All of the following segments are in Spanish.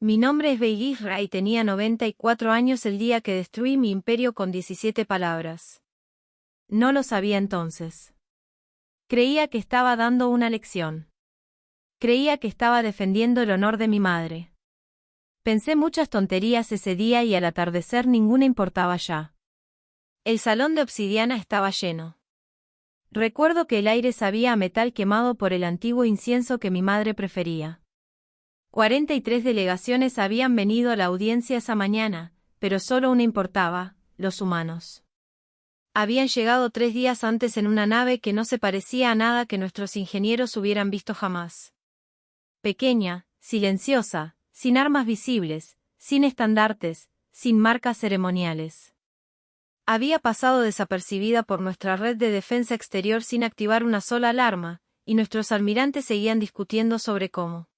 Mi nombre es Beigisra y tenía 94 años el día que destruí mi imperio con 17 palabras. No lo sabía entonces. Creía que estaba dando una lección. Creía que estaba defendiendo el honor de mi madre. Pensé muchas tonterías ese día y al atardecer ninguna importaba ya. El salón de obsidiana estaba lleno. Recuerdo que el aire sabía a metal quemado por el antiguo incienso que mi madre prefería. 43 delegaciones habían venido a la audiencia esa mañana, pero solo una importaba: los humanos. Habían llegado 3 días antes en una nave que no se parecía a nada que nuestros ingenieros hubieran visto jamás. Pequeña, silenciosa, sin armas visibles, sin estandartes, sin marcas ceremoniales. Había pasado desapercibida por nuestra red de defensa exterior sin activar una sola alarma, y nuestros almirantes seguían discutiendo sobre cómo.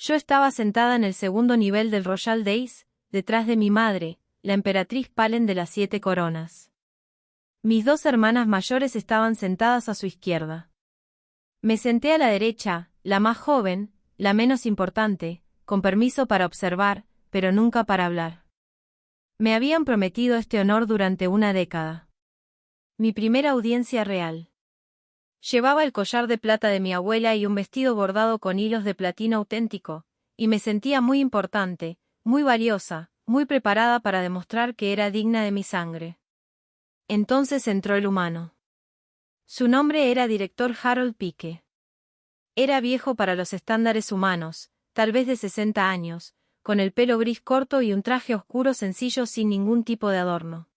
Yo estaba sentada en el segundo nivel del Royal Days, detrás de mi madre, la emperatriz Palen de las 7 coronas. Mis 2 hermanas mayores estaban sentadas a su izquierda. Me senté a la derecha, la más joven, la menos importante, con permiso para observar, pero nunca para hablar. Me habían prometido este honor durante una década. Mi primera audiencia real. Llevaba el collar de plata de mi abuela y un vestido bordado con hilos de platino auténtico, y me sentía muy importante, muy valiosa, muy preparada para demostrar que era digna de mi sangre. Entonces entró el humano. Su nombre era Director Harold Pike. Era viejo para los estándares humanos, tal vez de 60 años, con el pelo gris corto y un traje oscuro sencillo sin ningún tipo de adorno.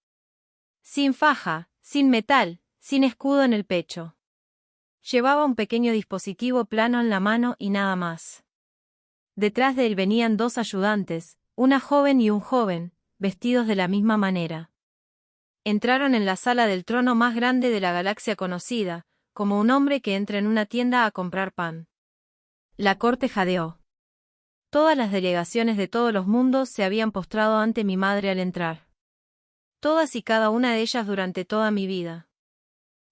Sin faja, sin metal, sin escudo en el pecho. Llevaba un pequeño dispositivo plano en la mano y nada más. Detrás de él venían 2 ayudantes, una joven y un joven, vestidos de la misma manera. Entraron en la sala del trono más grande de la galaxia conocida, como un hombre que entra en una tienda a comprar pan. La corte jadeó. Todas las delegaciones de todos los mundos se habían postrado ante mi madre al entrar. Todas y cada una de ellas durante toda mi vida.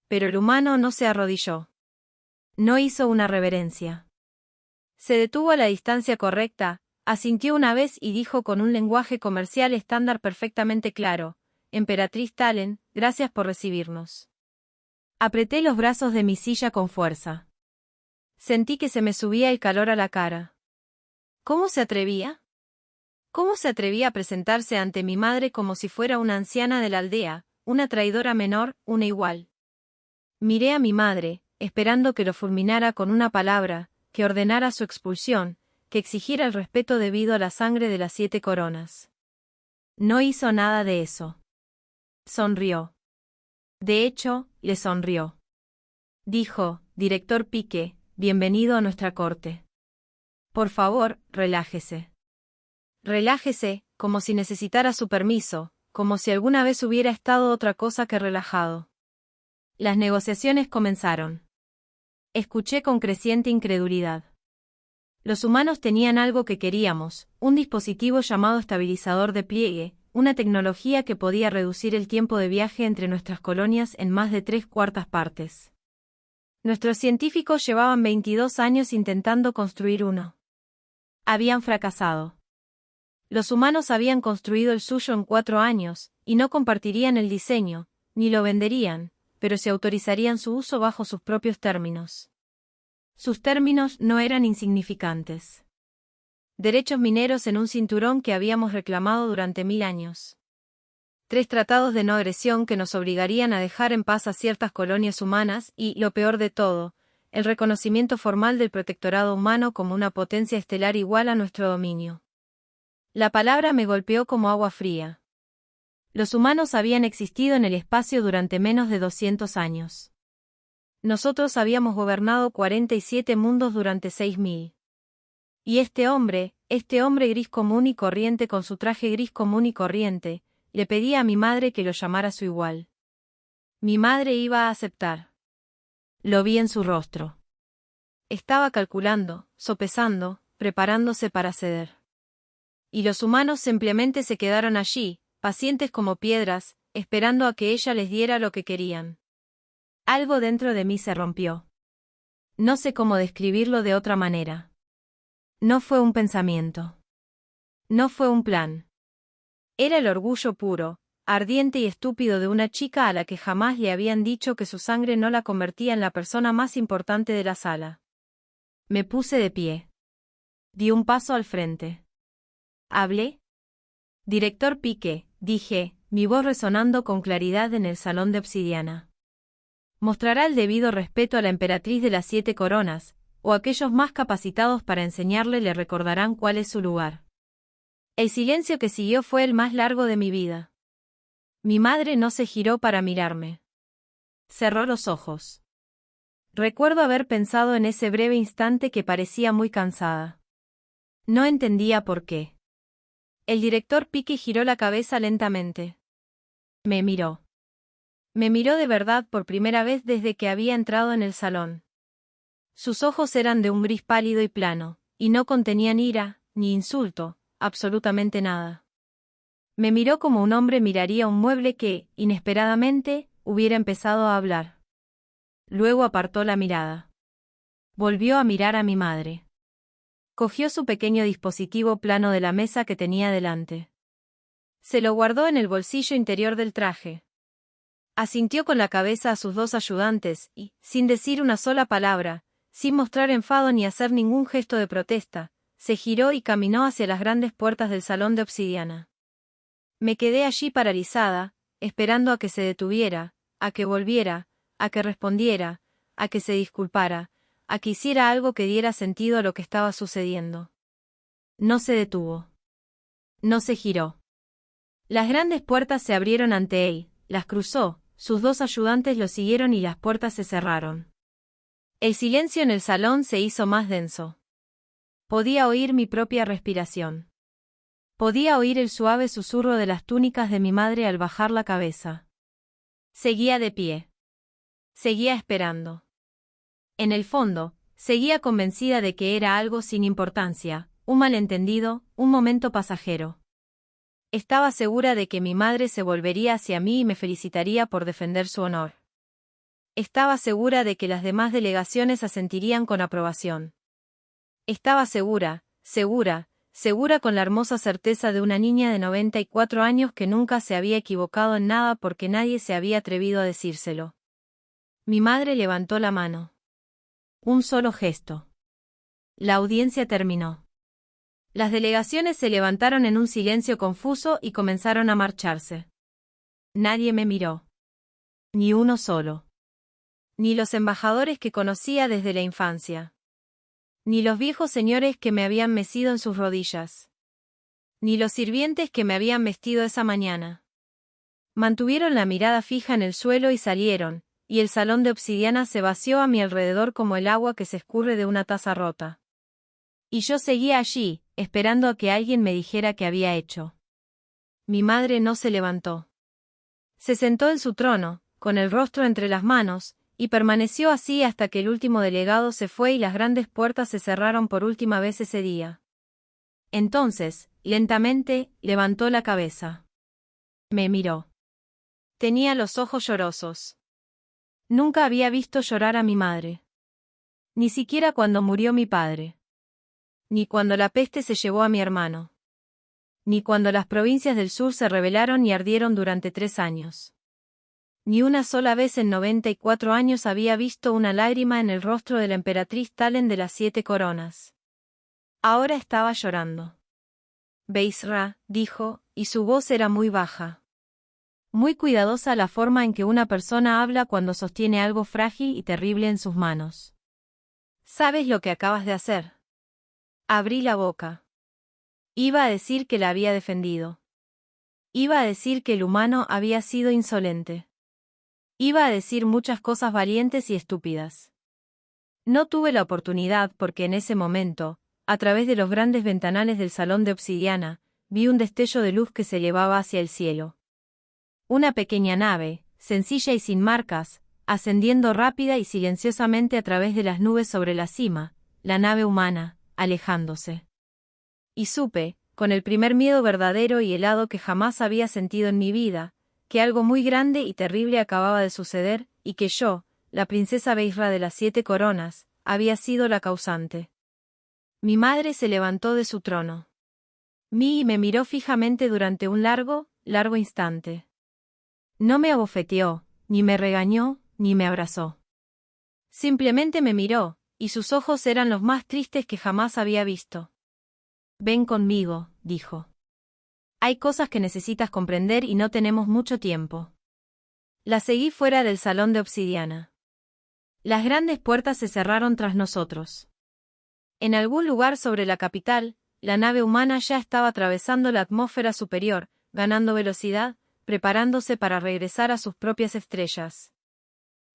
Pero el humano no se arrodilló. No hizo una reverencia. Se detuvo a la distancia correcta, asintió una vez y dijo con un lenguaje comercial estándar perfectamente claro: Emperatriz Talen, gracias por recibirnos. Apreté los brazos de mi silla con fuerza. Sentí que se me subía el calor a la cara. ¿Cómo se atrevía? ¿Cómo se atrevía a presentarse ante mi madre como si fuera una anciana de la aldea, una traidora menor, una igual? Miré a mi madre, esperando que lo fulminara con una palabra, que ordenara su expulsión, que exigiera el respeto debido a la sangre de las 7 coronas. No hizo nada de eso. Sonrió. De hecho, le sonrió. Dijo: Director Pike, bienvenido a nuestra corte. Por favor, relájese. Relájese, como si necesitara su permiso, como si alguna vez hubiera estado otra cosa que relajado. Las negociaciones comenzaron. Escuché con creciente incredulidad. Los humanos tenían algo que queríamos, un dispositivo llamado estabilizador de pliegue, una tecnología que podía reducir el tiempo de viaje entre nuestras colonias en más de 3/4 partes. Nuestros científicos llevaban 22 años intentando construir uno. Habían fracasado. Los humanos habían construido el suyo en 4 años, y no compartirían el diseño, ni lo venderían, pero se autorizarían su uso bajo sus propios términos. Sus términos no eran insignificantes. Derechos mineros en un cinturón que habíamos reclamado durante 1000 años. 3 tratados de no agresión que nos obligarían a dejar en paz a ciertas colonias humanas y, lo peor de todo, el reconocimiento formal del protectorado humano como una potencia estelar igual a nuestro dominio. La palabra me golpeó como agua fría. Los humanos habían existido en el espacio durante menos de 200 años. Nosotros habíamos gobernado 47 mundos durante 6000. Y este hombre gris común y corriente con su traje gris común y corriente, le pedía a mi madre que lo llamara su igual. Mi madre iba a aceptar. Lo vi en su rostro. Estaba calculando, sopesando, preparándose para ceder. Y los humanos simplemente se quedaron allí, pacientes como piedras, esperando a que ella les diera lo que querían. Algo dentro de mí se rompió. No sé cómo describirlo de otra manera. No fue un pensamiento. No fue un plan. Era el orgullo puro, ardiente y estúpido de una chica a la que jamás le habían dicho que su sangre no la convertía en la persona más importante de la sala. Me puse de pie. Di un paso al frente. ¿Hablé? Director Pique, dije, mi voz resonando con claridad en el salón de obsidiana. Mostrará el debido respeto a la emperatriz de las 7 coronas, o aquellos más capacitados para enseñarle le recordarán cuál es su lugar. El silencio que siguió fue el más largo de mi vida. Mi madre no se giró para mirarme. Cerró los ojos. Recuerdo haber pensado en ese breve instante que parecía muy cansada. No entendía por qué. El director Pique giró la cabeza lentamente. Me miró. Me miró de verdad por primera vez desde que había entrado en el salón. Sus ojos eran de un gris pálido y plano, y no contenían ira, ni insulto, absolutamente nada. Me miró como un hombre miraría un mueble que, inesperadamente, hubiera empezado a hablar. Luego apartó la mirada. Volvió a mirar a mi madre. Cogió su pequeño dispositivo plano de la mesa que tenía delante. Se lo guardó en el bolsillo interior del traje. Asintió con la cabeza a sus 2 ayudantes y, sin decir una sola palabra, sin mostrar enfado ni hacer ningún gesto de protesta, se giró y caminó hacia las grandes puertas del salón de obsidiana. Me quedé allí paralizada, esperando a que se detuviera, a que volviera, a que respondiera, a que se disculpara, a que hiciera algo que diera sentido a lo que estaba sucediendo. No se detuvo. No se giró. Las grandes puertas se abrieron ante él, las cruzó, sus 2 ayudantes lo siguieron y las puertas se cerraron. El silencio en el salón se hizo más denso. Podía oír mi propia respiración. Podía oír el suave susurro de las túnicas de mi madre al bajar la cabeza. Seguía de pie. Seguía esperando. En el fondo, seguía convencida de que era algo sin importancia, un malentendido, un momento pasajero. Estaba segura de que mi madre se volvería hacia mí y me felicitaría por defender su honor. Estaba segura de que las demás delegaciones asentirían con aprobación. Estaba segura con la hermosa certeza de una niña de 94 años que nunca se había equivocado en nada porque nadie se había atrevido a decírselo. Mi madre levantó la mano. Un solo gesto. La audiencia terminó. Las delegaciones se levantaron en un silencio confuso y comenzaron a marcharse. Nadie me miró. Ni uno solo. Ni los embajadores que conocía desde la infancia. Ni los viejos señores que me habían mecido en sus rodillas. Ni los sirvientes que me habían vestido esa mañana. Mantuvieron la mirada fija en el suelo y salieron, y el salón de obsidiana se vació a mi alrededor como el agua que se escurre de una taza rota. Y yo seguía allí, esperando a que alguien me dijera qué había hecho. Mi madre no se levantó. Se sentó en su trono, con el rostro entre las manos, y permaneció así hasta que el último delegado se fue y las grandes puertas se cerraron por última vez ese día. Entonces, lentamente, levantó la cabeza. Me miró. Tenía los ojos llorosos. Nunca había visto llorar a mi madre. Ni siquiera cuando murió mi padre. Ni cuando la peste se llevó a mi hermano. Ni cuando las provincias del sur se rebelaron y ardieron durante 3 años. Ni una sola vez en 94 años había visto una lágrima en el rostro de la emperatriz Talen de las 7 coronas. Ahora estaba llorando. Beisra, dijo, y su voz era muy baja. Muy cuidadosa la forma en que una persona habla cuando sostiene algo frágil y terrible en sus manos. ¿Sabes lo que acabas de hacer? Abrí la boca. Iba a decir que la había defendido. Iba a decir que el humano había sido insolente. Iba a decir muchas cosas valientes y estúpidas. No tuve la oportunidad porque en ese momento, a través de los grandes ventanales del salón de obsidiana, vi un destello de luz que se elevaba hacia el cielo. Una pequeña nave, sencilla y sin marcas, ascendiendo rápida y silenciosamente a través de las nubes sobre la cima, la nave humana, alejándose. Y supe, con el primer miedo verdadero y helado que jamás había sentido en mi vida, que algo muy grande y terrible acababa de suceder, y que yo, la princesa Beisra de las 7 coronas, había sido la causante. Mi madre se levantó de su trono. Mi me miró fijamente durante un largo instante. No me abofeteó, ni me regañó, ni me abrazó. Simplemente me miró, y sus ojos eran los más tristes que jamás había visto. Ven conmigo, dijo. Hay cosas que necesitas comprender y no tenemos mucho tiempo. La seguí fuera del salón de obsidiana. Las grandes puertas se cerraron tras nosotros. En algún lugar sobre la capital, la nave humana ya estaba atravesando la atmósfera superior, ganando velocidad, preparándose para regresar a sus propias estrellas.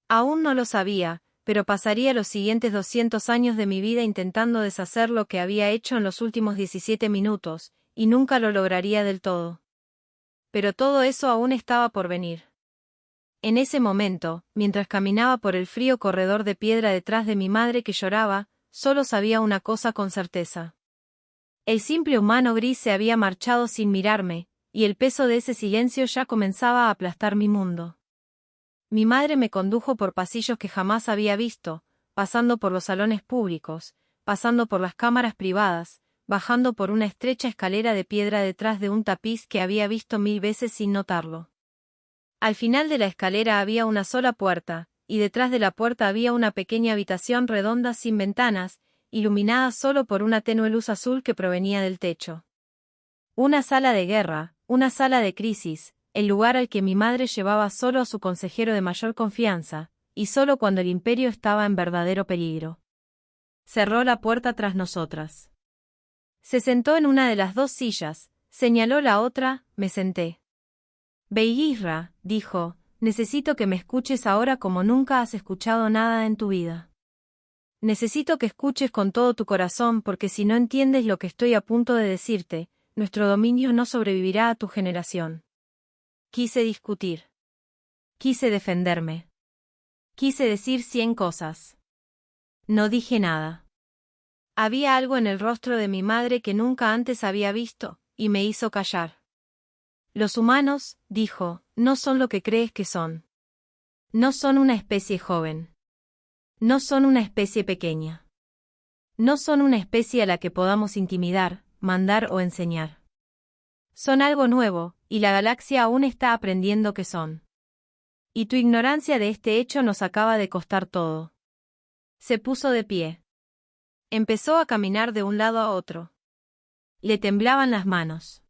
Aún no lo sabía, pero pasaría los siguientes 200 años de mi vida intentando deshacer lo que había hecho en los últimos 17 minutos, y nunca lo lograría del todo. Pero todo eso aún estaba por venir. En ese momento, mientras caminaba por el frío corredor de piedra detrás de mi madre que lloraba, solo sabía una cosa con certeza. El simple humano gris se había marchado sin mirarme, y el peso de ese silencio ya comenzaba a aplastar mi mundo. Mi madre me condujo por pasillos que jamás había visto, pasando por los salones públicos, pasando por las cámaras privadas, bajando por una estrecha escalera de piedra detrás de un tapiz que había visto 1000 veces sin notarlo. Al final de la escalera había una sola puerta, y detrás de la puerta había una pequeña habitación redonda sin ventanas, iluminada solo por una tenue luz azul que provenía del techo. Una sala de guerra, una sala de crisis, el lugar al que mi madre llevaba solo a su consejero de mayor confianza, y solo cuando el imperio estaba en verdadero peligro. Cerró la puerta tras nosotras. Se sentó en una de las 2 sillas, señaló la otra, me senté. Beiguisra, dijo, necesito que me escuches ahora como nunca has escuchado nada en tu vida. Necesito que escuches con todo tu corazón porque si no entiendes lo que estoy a punto de decirte, nuestro dominio no sobrevivirá a tu generación. Quise discutir. Quise defenderme. Quise decir 100 cosas. No dije nada. Había algo en el rostro de mi madre que nunca antes había visto, y me hizo callar. Los humanos, dijo, no son lo que crees que son. No son una especie joven. No son una especie pequeña. No son una especie a la que podamos intimidar, mandar o enseñar. Son algo nuevo, y la galaxia aún está aprendiendo qué son. Y tu ignorancia de este hecho nos acaba de costar todo. Se puso de pie. Empezó a caminar de un lado a otro. Le temblaban las manos.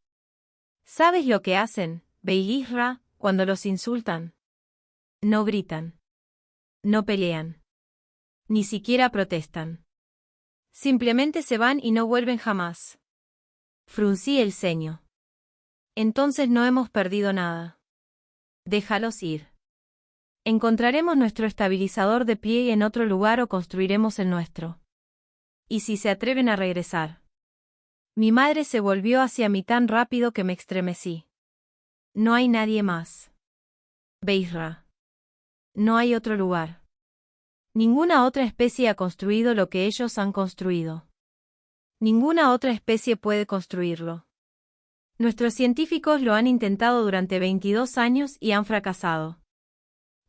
¿Sabes lo que hacen, Beiguisra, cuando los insultan? No gritan. No pelean. Ni siquiera protestan. Simplemente se van y no vuelven jamás. Fruncí el ceño. Entonces no hemos perdido nada. Déjalos ir. Encontraremos nuestro estabilizador de pie en otro lugar o construiremos el nuestro. ¿Y si se atreven a regresar? Mi madre se volvió hacia mí tan rápido que me estremecí. No hay nadie más. Beiguisra. No hay otro lugar. Ninguna otra especie ha construido lo que ellos han construido. Ninguna otra especie puede construirlo. Nuestros científicos lo han intentado durante 22 años y han fracasado.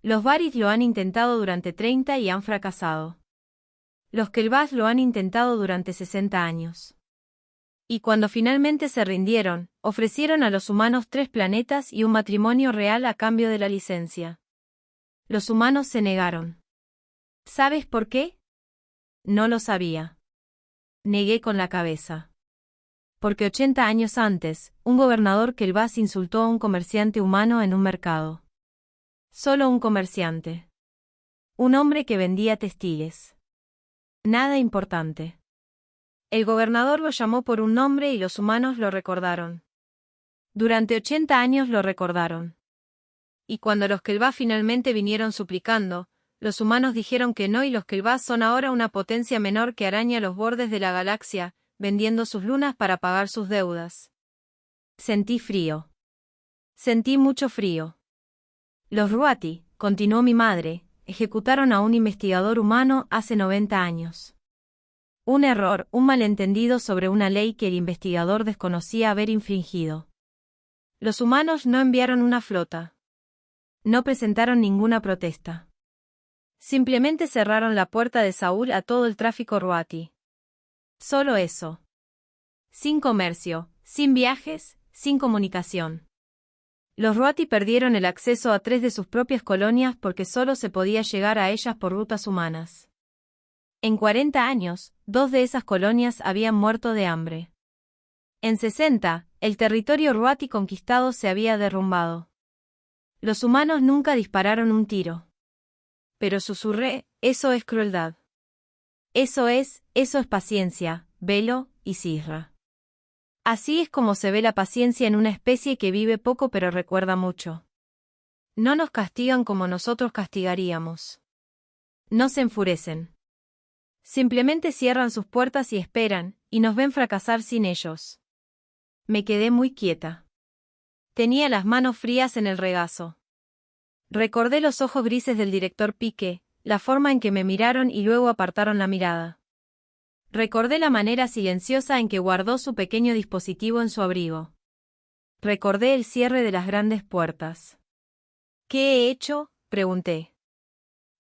Los Varys lo han intentado durante 30 y han fracasado. Los Kelbas lo han intentado durante 60 años. Y cuando finalmente se rindieron, ofrecieron a los humanos 3 planetas y un matrimonio real a cambio de la licencia. Los humanos se negaron. ¿Sabes por qué? No lo sabía. Negué con la cabeza. Porque 80 años antes, un gobernador Kelbas insultó a un comerciante humano en un mercado. Solo un comerciante. Un hombre que vendía textiles. Nada importante. El gobernador lo llamó por un nombre y los humanos lo recordaron. Durante 80 años lo recordaron. Y cuando los Kelbas finalmente vinieron suplicando, los humanos dijeron que no y los Kelbas son ahora una potencia menor que araña los bordes de la galaxia, vendiendo sus lunas para pagar sus deudas. Sentí frío. Sentí mucho frío. Los Ruati, continuó mi madre, ejecutaron a un investigador humano hace 90 años. Un error, un malentendido sobre una ley que el investigador desconocía haber infringido. Los humanos no enviaron una flota. No presentaron ninguna protesta. Simplemente cerraron la puerta de Saúl a todo el tráfico Ruati. Solo eso. Sin comercio, sin viajes, sin comunicación. Los Ruati perdieron el acceso a 3 de sus propias colonias porque solo se podía llegar a ellas por rutas humanas. En 40 años, 2 de esas colonias habían muerto de hambre. En 60, el territorio Ruati conquistado se había derrumbado. Los humanos nunca dispararon un tiro. Pero susurré, eso es crueldad. Eso es paciencia, velo y sirra. Así es como se ve la paciencia en una especie que vive poco pero recuerda mucho. No nos castigan como nosotros castigaríamos. No se enfurecen. Simplemente cierran sus puertas y esperan, y nos ven fracasar sin ellos. Me quedé muy quieta. Tenía las manos frías en el regazo. Recordé los ojos grises del director Pique, la forma en que me miraron y luego apartaron la mirada. Recordé la manera silenciosa en que guardó su pequeño dispositivo en su abrigo. Recordé el cierre de las grandes puertas. ¿Qué he hecho?, pregunté.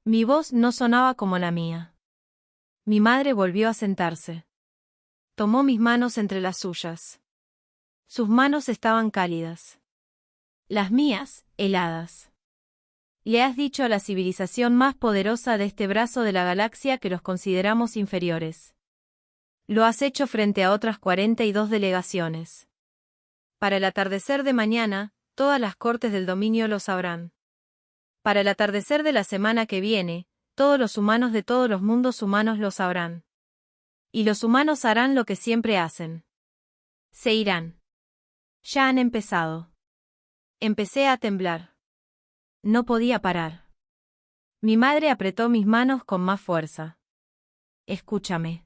Mi voz no sonaba como la mía. Mi madre volvió a sentarse. Tomó mis manos entre las suyas. Sus manos estaban cálidas. Las mías, heladas. Le has dicho a la civilización más poderosa de este brazo de la galaxia que los consideramos inferiores. Lo has hecho frente a otras 42 delegaciones. Para el atardecer de mañana, todas las cortes del dominio lo sabrán. Para el atardecer de la semana que viene, todos los humanos de todos los mundos humanos lo sabrán. Y los humanos harán lo que siempre hacen. Se irán. Ya han empezado. Empecé a temblar. No podía parar. Mi madre apretó mis manos con más fuerza. Escúchame.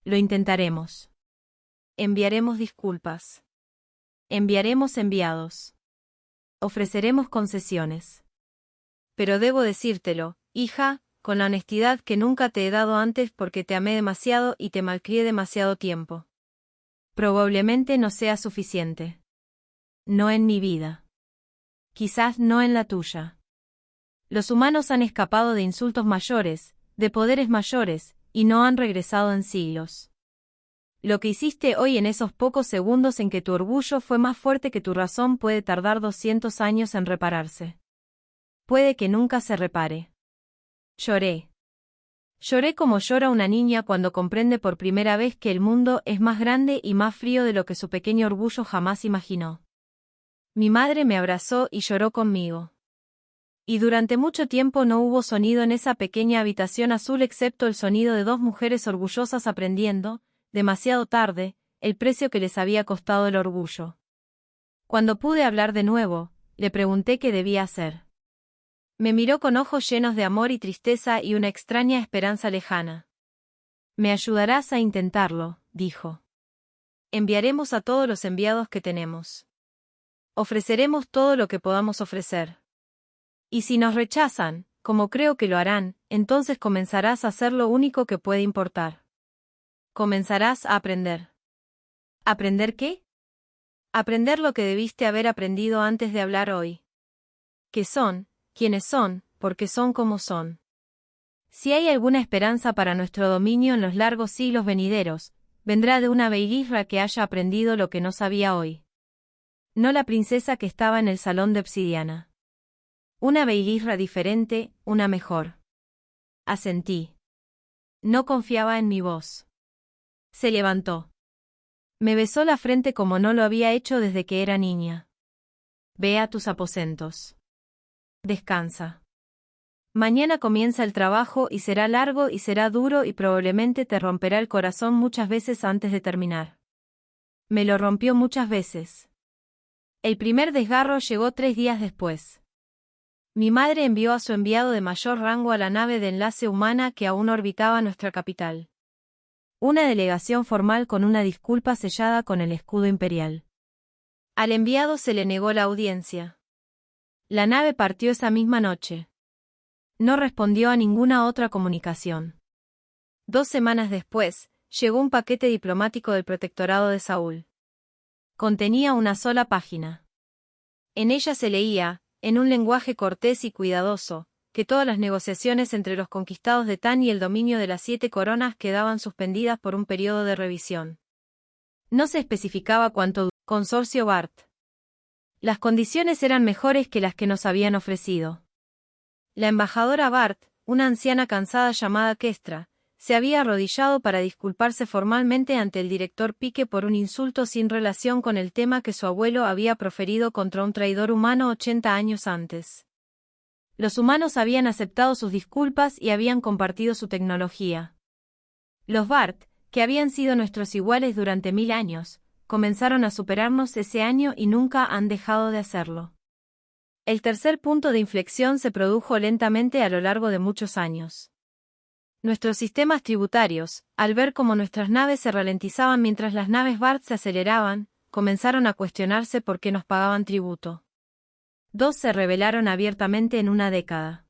Lo intentaremos. Enviaremos disculpas. Enviaremos enviados. Ofreceremos concesiones. Pero debo decírtelo, hija, con la honestidad que nunca te he dado antes porque te amé demasiado y te malcrié demasiado tiempo. Probablemente no sea suficiente. No en mi vida. Quizás no en la tuya. Los humanos han escapado de insultos mayores, de poderes mayores, y no han regresado en siglos. Lo que hiciste hoy en esos pocos segundos en que tu orgullo fue más fuerte que tu razón puede tardar 200 años en repararse. Puede que nunca se repare. Lloré. Lloré como llora una niña cuando comprende por primera vez que el mundo es más grande y más frío de lo que su pequeño orgullo jamás imaginó. Mi madre me abrazó y lloró conmigo. Y durante mucho tiempo no hubo sonido en esa pequeña habitación azul excepto el sonido de 2 mujeres orgullosas aprendiendo, demasiado tarde, el precio que les había costado el orgullo. Cuando pude hablar de nuevo, le pregunté qué debía hacer. Me miró con ojos llenos de amor y tristeza y una extraña esperanza lejana. Me ayudarás a intentarlo, dijo. Enviaremos a todos los enviados que tenemos. Ofreceremos todo lo que podamos ofrecer. Y si nos rechazan, como creo que lo harán, entonces comenzarás a hacer lo único que puede importar. Comenzarás a aprender. ¿Aprender qué? Aprender lo que debiste haber aprendido antes de hablar hoy. ¿Qué son, quiénes son, por qué son como son? Si hay alguna esperanza para nuestro dominio en los largos siglos venideros, vendrá de una Beilirra que haya aprendido lo que no sabía hoy. No la princesa que estaba en el salón de obsidiana. Una Beilirra diferente, una mejor. Asentí. No confiaba en mi voz. Se levantó. Me besó la frente como no lo había hecho desde que era niña. Ve a tus aposentos. Descansa. Mañana comienza el trabajo y será largo y será duro y probablemente te romperá el corazón muchas veces antes de terminar. Me lo rompió muchas veces. El primer desgarro llegó 3 días después. Mi madre envió a su enviado de mayor rango a la nave de enlace humana que aún orbitaba nuestra capital. Una delegación formal con una disculpa sellada con el escudo imperial. Al enviado se le negó la audiencia. La nave partió esa misma noche. No respondió a ninguna otra comunicación. 2 semanas después, llegó un paquete diplomático del protectorado de Saúl. Contenía una sola página. En ella se leía, en un lenguaje cortés y cuidadoso, que todas las negociaciones entre los conquistados de Tan y el dominio de las 7 coronas quedaban suspendidas por un periodo de revisión. No se especificaba cuánto duró. Consorcio Bart. Las condiciones eran mejores que las que nos habían ofrecido. La embajadora Bart, una anciana cansada llamada Kestra, se había arrodillado para disculparse formalmente ante el director Pike por un insulto sin relación con el tema que su abuelo había proferido contra un traidor humano 80 años antes. Los humanos habían aceptado sus disculpas y habían compartido su tecnología. Los Bart, que habían sido nuestros iguales durante 1000 años, comenzaron a superarnos ese año y nunca han dejado de hacerlo. El tercer punto de inflexión se produjo lentamente a lo largo de muchos años. Nuestros sistemas tributarios, al ver cómo nuestras naves se ralentizaban mientras las naves Bart se aceleraban, comenzaron a cuestionarse por qué nos pagaban tributo. 2 se rebelaron abiertamente en una década.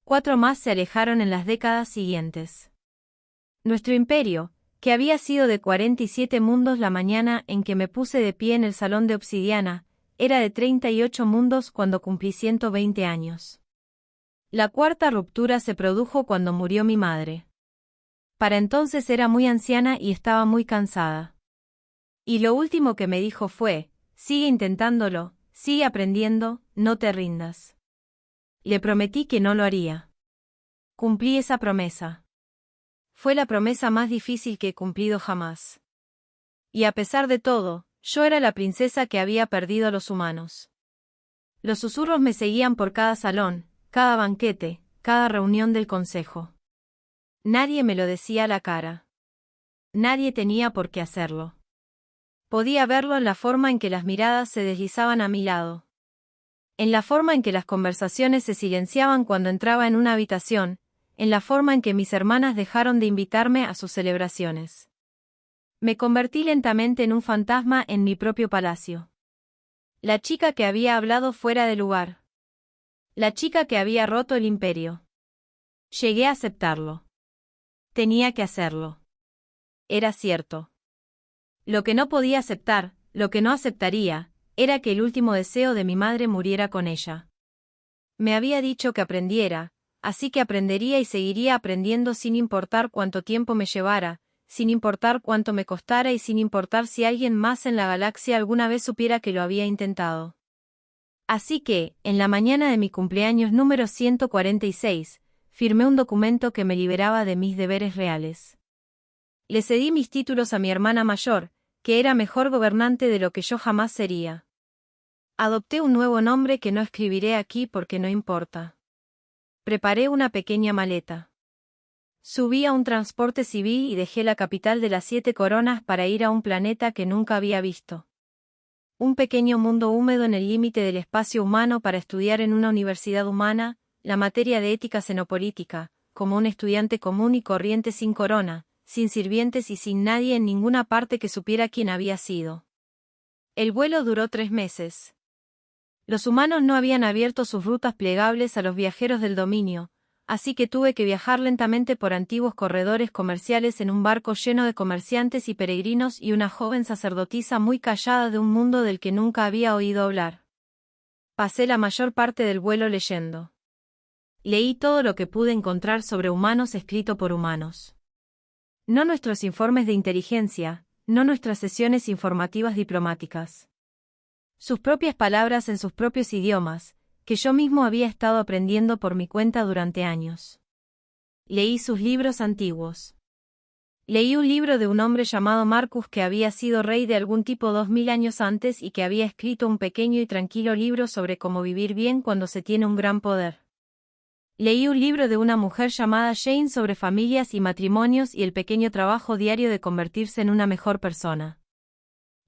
4 más se alejaron en las décadas siguientes. Nuestro imperio, que había sido de 47 mundos la mañana en que me puse de pie en el salón de obsidiana, era de 38 mundos cuando cumplí 120 años. La cuarta ruptura se produjo cuando murió mi madre. Para entonces era muy anciana y estaba muy cansada. Y lo último que me dijo fue, sigue intentándolo, sigue aprendiendo, no te rindas. Le prometí que no lo haría. Cumplí esa promesa. Fue la promesa más difícil que he cumplido jamás. Y a pesar de todo, yo era la princesa que había perdido a los humanos. Los susurros me seguían por cada salón, cada banquete, cada reunión del consejo. Nadie me lo decía a la cara. Nadie tenía por qué hacerlo. Podía verlo en la forma en que las miradas se deslizaban a mi lado. En la forma en que las conversaciones se silenciaban cuando entraba en una habitación, en la forma en que mis hermanas dejaron de invitarme a sus celebraciones. Me convertí lentamente en un fantasma en mi propio palacio. La chica que había hablado fuera de lugar. La chica que había roto el imperio. Llegué a aceptarlo. Tenía que hacerlo. Era cierto. Lo que no podía aceptar, lo que no aceptaría, era que el último deseo de mi madre muriera con ella. Me había dicho que aprendiera, así que aprendería y seguiría aprendiendo sin importar cuánto tiempo me llevara, sin importar cuánto me costara y sin importar si alguien más en la galaxia alguna vez supiera que lo había intentado. Así que, en la mañana de mi cumpleaños número 146, firmé un documento que me liberaba de mis deberes reales. Le cedí mis títulos a mi hermana mayor, que era mejor gobernante de lo que yo jamás sería. Adopté un nuevo nombre que no escribiré aquí porque no importa. Preparé una pequeña maleta. Subí a un transporte civil y dejé la capital de las 7 coronas para ir a un planeta que nunca había visto. Un pequeño mundo húmedo en el límite del espacio humano para estudiar en una universidad humana, la materia de ética xenopolítica, como un estudiante común y corriente sin corona, sin sirvientes y sin nadie en ninguna parte que supiera quién había sido. El vuelo duró 3 meses. Los humanos no habían abierto sus rutas plegables a los viajeros del dominio, así que tuve que viajar lentamente por antiguos corredores comerciales en un barco lleno de comerciantes y peregrinos y una joven sacerdotisa muy callada de un mundo del que nunca había oído hablar. Pasé la mayor parte del vuelo leyendo. Leí todo lo que pude encontrar sobre humanos escrito por humanos. No nuestros informes de inteligencia, no nuestras sesiones informativas diplomáticas. Sus propias palabras en sus propios idiomas, que yo mismo había estado aprendiendo por mi cuenta durante años. Leí sus libros antiguos. Leí un libro de un hombre llamado Marcus que había sido rey de algún tipo 2000 años antes y que había escrito un pequeño y tranquilo libro sobre cómo vivir bien cuando se tiene un gran poder. Leí un libro de una mujer llamada Jane sobre familias y matrimonios y el pequeño trabajo diario de convertirse en una mejor persona.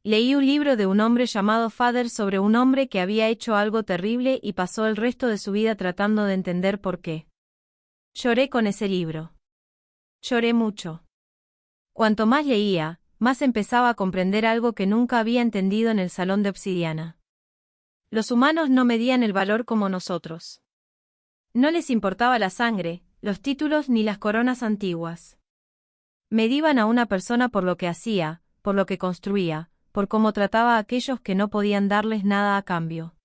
Leí un libro de un hombre llamado Father sobre un hombre que había hecho algo terrible y pasó el resto de su vida tratando de entender por qué. Lloré con ese libro. Lloré mucho. Cuanto más leía, más empezaba a comprender algo que nunca había entendido en el salón de obsidiana. Los humanos no medían el valor como nosotros. No les importaba la sangre, los títulos ni las coronas antiguas. Medían a una persona por lo que hacía, por lo que construía, por cómo trataba a aquellos que no podían darles nada a cambio.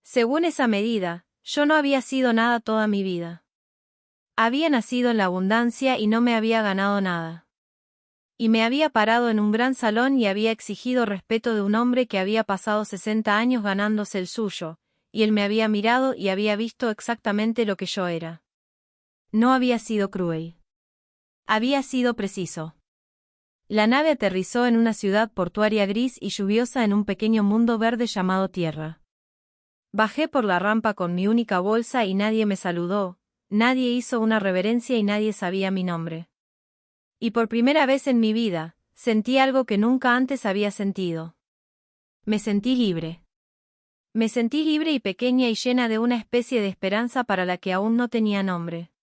Según esa medida, yo no había sido nada toda mi vida. Había nacido en la abundancia y no me había ganado nada. Y me había parado en un gran salón y había exigido respeto de un hombre que había pasado 60 años ganándose el suyo, y él me había mirado y había visto exactamente lo que yo era. No había sido cruel. Había sido preciso. La nave aterrizó en una ciudad portuaria gris y lluviosa en un pequeño mundo verde llamado Tierra. Bajé por la rampa con mi única bolsa y nadie me saludó, nadie hizo una reverencia y nadie sabía mi nombre. Y por primera vez en mi vida, sentí algo que nunca antes había sentido. Me sentí libre. Me sentí libre y pequeña y llena de una especie de esperanza para la que aún no tenía nombre.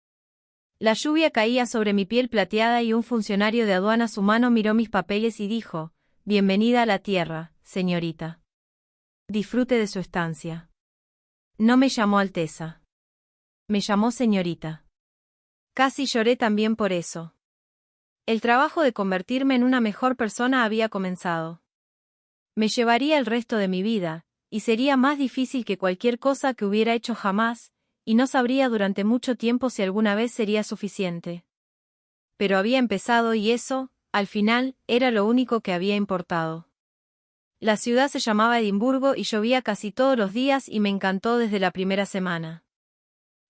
La lluvia caía sobre mi piel plateada y un funcionario de aduanas humano miró mis papeles y dijo: «Bienvenida a la Tierra, señorita. Disfrute de su estancia». No me llamó Alteza. Me llamó señorita. Casi lloré también por eso. El trabajo de convertirme en una mejor persona había comenzado. Me llevaría el resto de mi vida, y sería más difícil que cualquier cosa que hubiera hecho jamás, y no sabría durante mucho tiempo si alguna vez sería suficiente. Pero había empezado y eso, al final, era lo único que había importado. La ciudad se llamaba Edimburgo y llovía casi todos los días y me encantó desde la primera semana.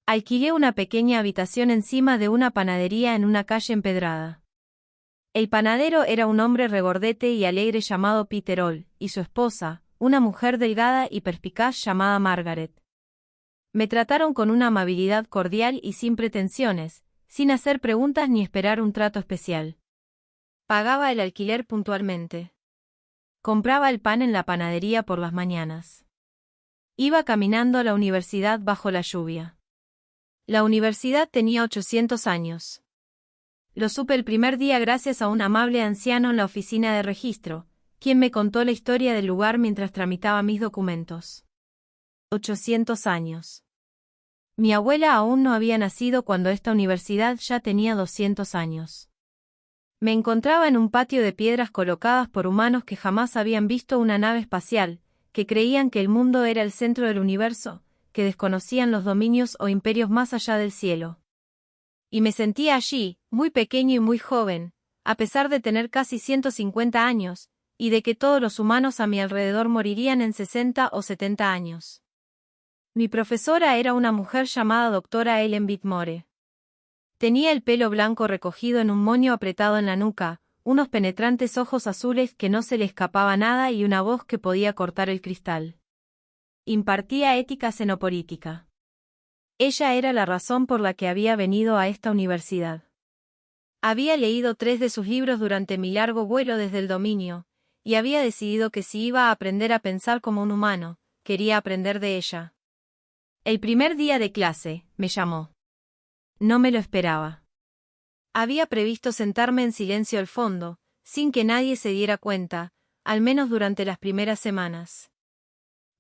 Alquilé una pequeña habitación encima de una panadería en una calle empedrada. El panadero era un hombre regordete y alegre llamado Peter Hall, y su esposa, una mujer delgada y perspicaz llamada Margaret. Me trataron con una amabilidad cordial y sin pretensiones, sin hacer preguntas ni esperar un trato especial. Pagaba el alquiler puntualmente. Compraba el pan en la panadería por las mañanas. Iba caminando a la universidad bajo la lluvia. La universidad tenía 800 años. Lo supe el primer día gracias a un amable anciano en la oficina de registro, quien me contó la historia del lugar mientras tramitaba mis documentos. 800 años. Mi abuela aún no había nacido cuando esta universidad ya tenía 200 años. Me encontraba en un patio de piedras colocadas por humanos que jamás habían visto una nave espacial, que creían que el mundo era el centro del universo, que desconocían los dominios o imperios más allá del cielo. Y me sentía allí, muy pequeño y muy joven, a pesar de tener casi 150 años, y de que todos los humanos a mi alrededor morirían en 60 o 70 años. Mi profesora era una mujer llamada doctora Ellen Whitmore. Tenía el pelo blanco recogido en un moño apretado en la nuca, unos penetrantes ojos azules que no se le escapaba nada y una voz que podía cortar el cristal. Impartía ética xenopolítica. Ella era la razón por la que había venido a esta universidad. Había leído 3 de sus libros durante mi largo vuelo desde el dominio, y había decidido que si iba a aprender a pensar como un humano, quería aprender de ella. El primer día de clase, me llamó. No me lo esperaba. Había previsto sentarme en silencio al fondo, sin que nadie se diera cuenta, al menos durante las primeras semanas.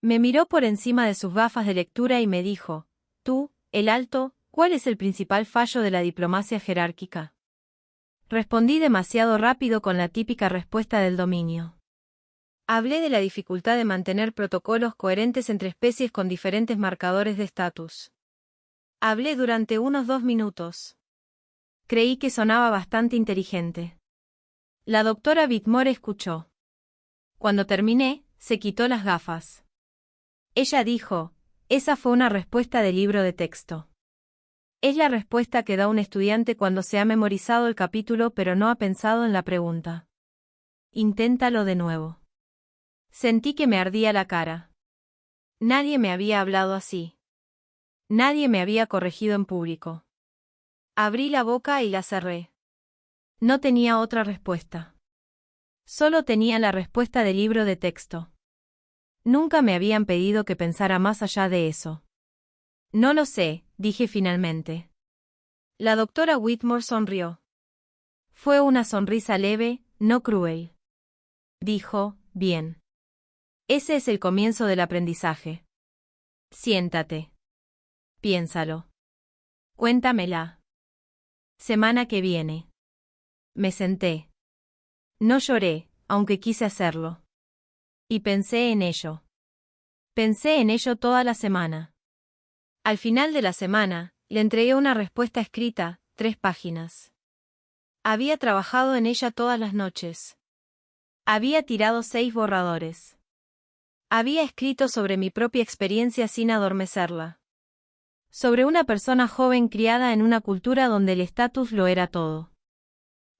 Me miró por encima de sus gafas de lectura y me dijo: «Tú, el alto, ¿cuál es el principal fallo de la diplomacia jerárquica?». Respondí demasiado rápido con la típica respuesta del dominio. Hablé de la dificultad de mantener protocolos coherentes entre especies con diferentes marcadores de estatus. Hablé durante unos 2 minutos. Creí que sonaba bastante inteligente. La doctora Whitmore escuchó. Cuando terminé, se quitó las gafas. Ella dijo: «Esa fue una respuesta de libro de texto. Es la respuesta que da un estudiante cuando se ha memorizado el capítulo pero no ha pensado en la pregunta. Inténtalo de nuevo». Sentí que me ardía la cara. Nadie me había hablado así. Nadie me había corregido en público. Abrí la boca y la cerré. No tenía otra respuesta. Solo tenía la respuesta del libro de texto. Nunca me habían pedido que pensara más allá de eso. No lo sé, dije finalmente. La doctora Whitmore sonrió. Fue una sonrisa leve, no cruel. Dijo: «Bien. Ese es el comienzo del aprendizaje. Siéntate. Piénsalo. Cuéntamela. Semana que viene». Me senté. No lloré, aunque quise hacerlo. Y pensé en ello. Pensé en ello toda la semana. Al final de la semana, le entregué una respuesta escrita, 3 páginas. Había trabajado en ella todas las noches. Había tirado 6 borradores. Había escrito sobre mi propia experiencia sin adormecerla. Sobre una persona joven criada en una cultura donde el estatus lo era todo.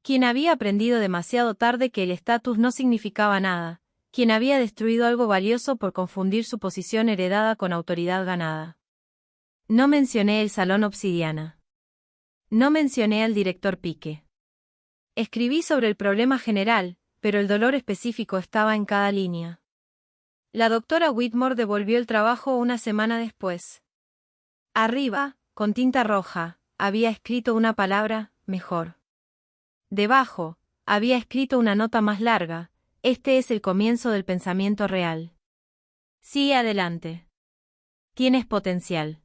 Quien había aprendido demasiado tarde que el estatus no significaba nada, quien había destruido algo valioso por confundir su posición heredada con autoridad ganada. No mencioné el Salón Obsidiana. No mencioné al director Pique. Escribí sobre el problema general, pero el dolor específico estaba en cada línea. La doctora Whitmore devolvió el trabajo una semana después. Arriba, con tinta roja, había escrito una palabra, mejor. Debajo, había escrito una nota más larga, este es el comienzo del pensamiento real. Sigue adelante. Tienes potencial.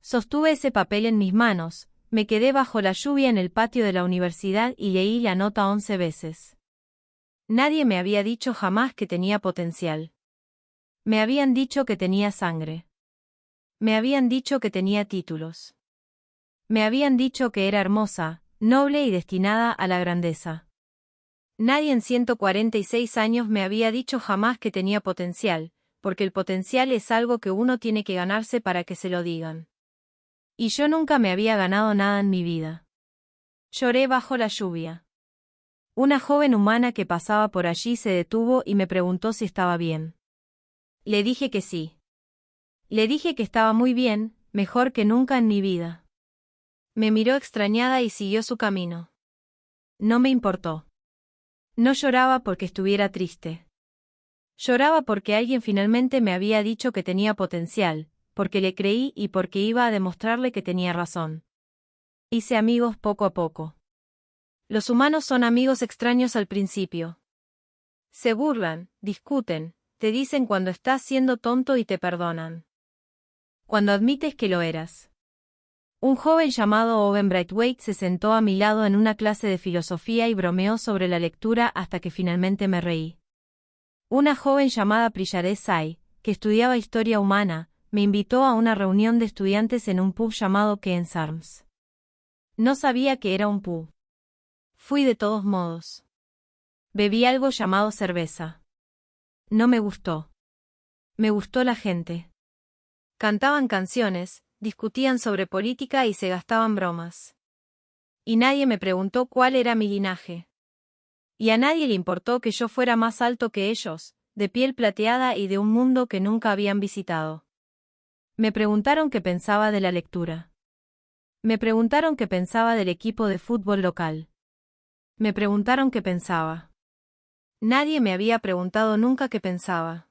Sostuve ese papel en mis manos, me quedé bajo la lluvia en el patio de la universidad y leí la nota 11 veces. Nadie me había dicho jamás que tenía potencial. Me habían dicho que tenía sangre. Me habían dicho que tenía títulos. Me habían dicho que era hermosa, noble y destinada a la grandeza. Nadie en 146 años me había dicho jamás que tenía potencial, porque el potencial es algo que uno tiene que ganarse para que se lo digan. Y yo nunca me había ganado nada en mi vida. Lloré bajo la lluvia. Una joven humana que pasaba por allí se detuvo y me preguntó si estaba bien. Le dije que sí. Le dije que estaba muy bien, mejor que nunca en mi vida. Me miró extrañada y siguió su camino. No me importó. No lloraba porque estuviera triste. Lloraba porque alguien finalmente me había dicho que tenía potencial, porque le creí y porque iba a demostrarle que tenía razón. Hice amigos poco a poco. Los humanos son amigos extraños al principio. Se burlan, discuten, te dicen cuando estás siendo tonto y te perdonan. Cuando admites que lo eras. Un joven llamado Owen Brightwaite se sentó a mi lado en una clase de filosofía y bromeó sobre la lectura hasta que finalmente me reí. Una joven llamada Priya Desai, que estudiaba historia humana, me invitó a una reunión de estudiantes en un pub llamado Kearns Arms. No sabía que era un pub. Fui de todos modos. Bebí algo llamado cerveza. No me gustó. Me gustó la gente. Cantaban canciones, discutían sobre política y se gastaban bromas. Y nadie me preguntó cuál era mi linaje. Y a nadie le importó que yo fuera más alto que ellos, de piel plateada y de un mundo que nunca habían visitado. Me preguntaron qué pensaba de la lectura. Me preguntaron qué pensaba del equipo de fútbol local. Me preguntaron qué pensaba. Nadie me había preguntado nunca qué pensaba.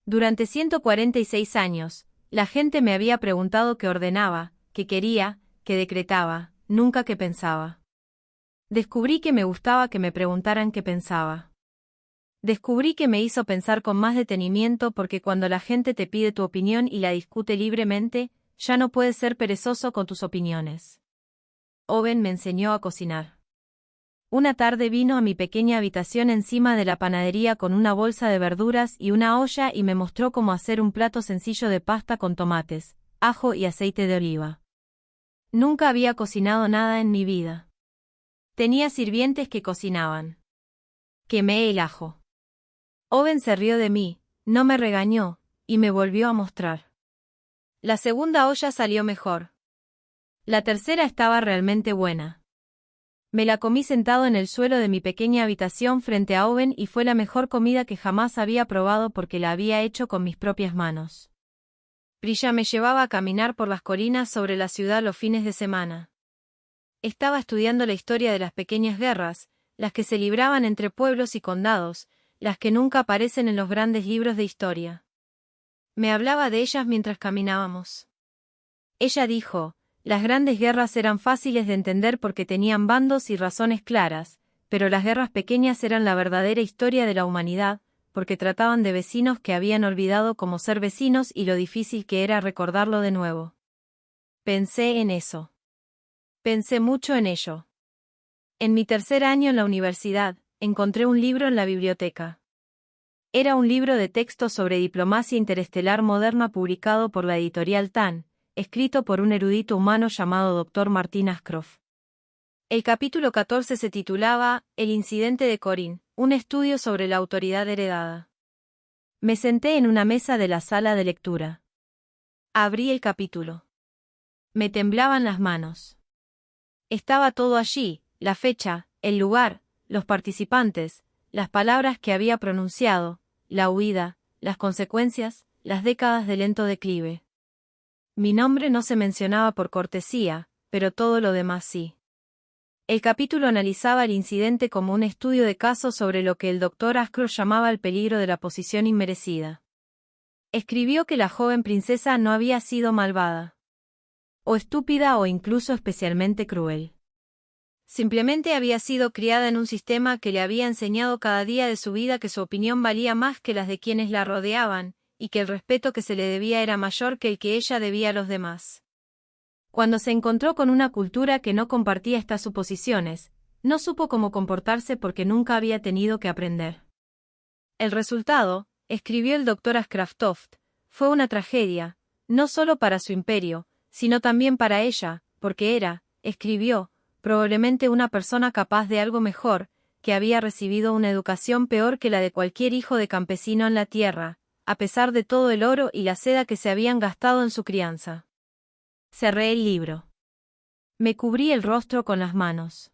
Durante 146 años, la gente me había preguntado qué ordenaba, qué quería, qué decretaba, nunca qué pensaba. Descubrí que me gustaba que me preguntaran qué pensaba. Descubrí que me hizo pensar con más detenimiento porque cuando la gente te pide tu opinión y la discute libremente, ya no puedes ser perezoso con tus opiniones. Owen me enseñó a cocinar. Una tarde vino a mi pequeña habitación encima de la panadería con una bolsa de verduras y una olla y me mostró cómo hacer un plato sencillo de pasta con tomates, ajo y aceite de oliva. Nunca había cocinado nada en mi vida. Tenía sirvientes que cocinaban. Quemé el ajo. Owen se rió de mí, no me regañó, y me volvió a mostrar. La segunda olla salió mejor. La tercera estaba realmente buena. Me la comí sentado en el suelo de mi pequeña habitación frente a Owen y fue la mejor comida que jamás había probado porque la había hecho con mis propias manos. Priya me llevaba a caminar por las colinas sobre la ciudad los fines de semana. Estaba estudiando la historia de las pequeñas guerras, las que se libraban entre pueblos y condados, las que nunca aparecen en los grandes libros de historia. Me hablaba de ellas mientras caminábamos. Ella dijo, las grandes guerras eran fáciles de entender porque tenían bandos y razones claras, pero las guerras pequeñas eran la verdadera historia de la humanidad, porque trataban de vecinos que habían olvidado cómo ser vecinos y lo difícil que era recordarlo de nuevo. Pensé en eso. Pensé mucho en ello. En mi tercer año en la universidad, encontré un libro en la biblioteca. Era un libro de texto sobre diplomacia interestelar moderna publicado por la editorial TAN, escrito por un erudito humano llamado Dr. Martin Ashcroft. El capítulo 14 se titulaba El incidente de Corinne, un estudio sobre la autoridad heredada. Me senté en una mesa de la sala de lectura. Abrí el capítulo. Me temblaban las manos. Estaba todo allí, la fecha, el lugar, los participantes, las palabras que había pronunciado, la huida, las consecuencias, las décadas de lento declive. Mi nombre no se mencionaba por cortesía, pero todo lo demás sí. El capítulo analizaba el incidente como un estudio de caso sobre lo que el Dr. Ashcroft llamaba el peligro de la posición inmerecida. Escribió que la joven princesa no había sido malvada, o estúpida o incluso especialmente cruel. Simplemente había sido criada en un sistema que le había enseñado cada día de su vida que su opinión valía más que las de quienes la rodeaban, y que el respeto que se le debía era mayor que el que ella debía a los demás. Cuando se encontró con una cultura que no compartía estas suposiciones, no supo cómo comportarse porque nunca había tenido que aprender. El resultado, escribió el Dr. Ashcroft, fue una tragedia, no solo para su imperio, sino también para ella, porque era, escribió, probablemente una persona capaz de algo mejor, que había recibido una educación peor que la de cualquier hijo de campesino en la tierra, a pesar de todo el oro y la seda que se habían gastado en su crianza. Cerré el libro. Me cubrí el rostro con las manos.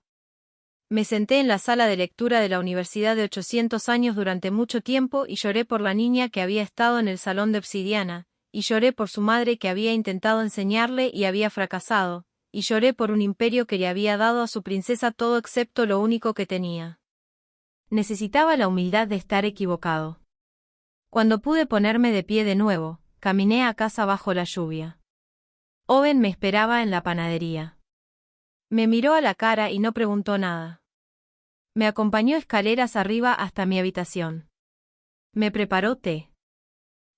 Me senté en la sala de lectura de la Universidad de 800 años durante mucho tiempo y lloré por la niña que había estado en el salón de obsidiana, y lloré por su madre que había intentado enseñarle y había fracasado, y lloré por un imperio que le había dado a su princesa todo excepto lo único que tenía. Necesitaba la humildad de estar equivocado. Cuando pude ponerme de pie de nuevo, caminé a casa bajo la lluvia. Owen me esperaba en la panadería. Me miró a la cara y no preguntó nada. Me acompañó escaleras arriba hasta mi habitación. Me preparó té.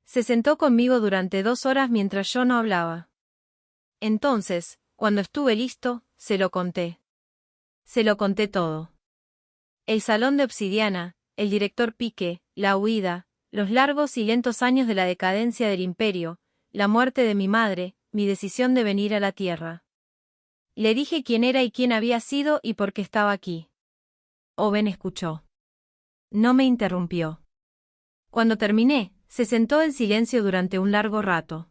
Se sentó conmigo durante 2 horas mientras yo no hablaba. Entonces, cuando estuve listo, se lo conté. Se lo conté todo. El salón de obsidiana, el director Pique, la huida, los largos y lentos años de la decadencia del imperio, la muerte de mi madre, mi decisión de venir a la Tierra. Le dije quién era y quién había sido y por qué estaba aquí. Owen escuchó. No me interrumpió. Cuando terminé, se sentó en silencio durante un largo rato.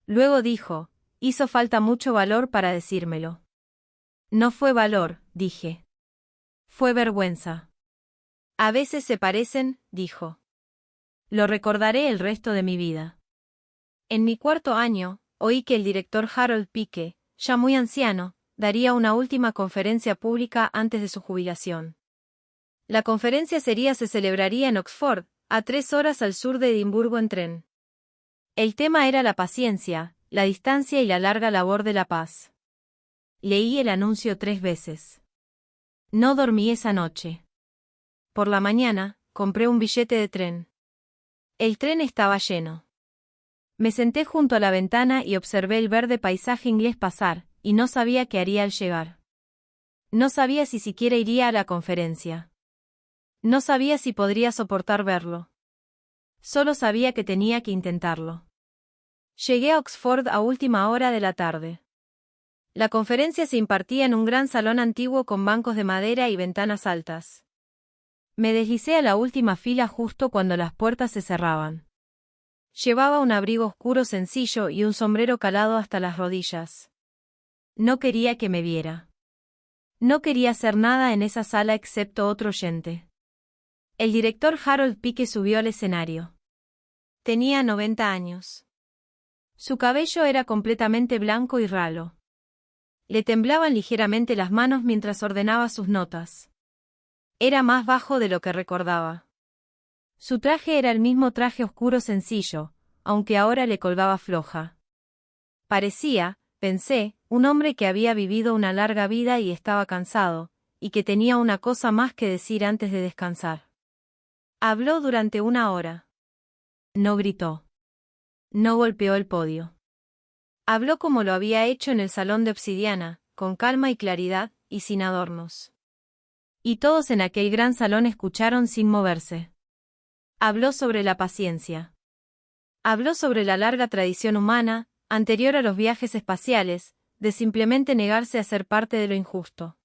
Luego dijo, hizo falta mucho valor para decírmelo. No fue valor, dije. Fue vergüenza. A veces se parecen, dijo. Lo recordaré el resto de mi vida. En mi 4º año, oí que el director Harold Pique, ya muy anciano, daría una última conferencia pública antes de su jubilación. La conferencia se celebraría en Oxford, a 3 horas al sur de Edimburgo en tren. El tema era la paciencia, la distancia y la larga labor de la paz. Leí el anuncio 3 veces. No dormí esa noche. Por la mañana, compré un billete de tren. El tren estaba lleno. Me senté junto a la ventana y observé el verde paisaje inglés pasar, y no sabía qué haría al llegar. No sabía si siquiera iría a la conferencia. No sabía si podría soportar verlo. Solo sabía que tenía que intentarlo. Llegué a Oxford a última hora de la tarde. La conferencia se impartía en un gran salón antiguo con bancos de madera y ventanas altas. Me deslicé a la última fila justo cuando las puertas se cerraban. Llevaba un abrigo oscuro sencillo y un sombrero calado hasta las rodillas. No quería que me viera. No quería hacer nada en esa sala excepto otro oyente. El director Harold Pique subió al escenario. Tenía 90 años. Su cabello era completamente blanco y ralo. Le temblaban ligeramente las manos mientras ordenaba sus notas. Era más bajo de lo que recordaba. Su traje era el mismo traje oscuro sencillo, aunque ahora le colgaba floja. Parecía, pensé, un hombre que había vivido una larga vida y estaba cansado, y que tenía una cosa más que decir antes de descansar. Habló durante 1 hora. No gritó. No golpeó el podio. Habló como lo había hecho en el salón de obsidiana, con calma y claridad, y sin adornos. Y todos en aquel gran salón escucharon sin moverse. Habló sobre la paciencia. Habló sobre la larga tradición humana, anterior a los viajes espaciales, de simplemente negarse a ser parte de lo injusto.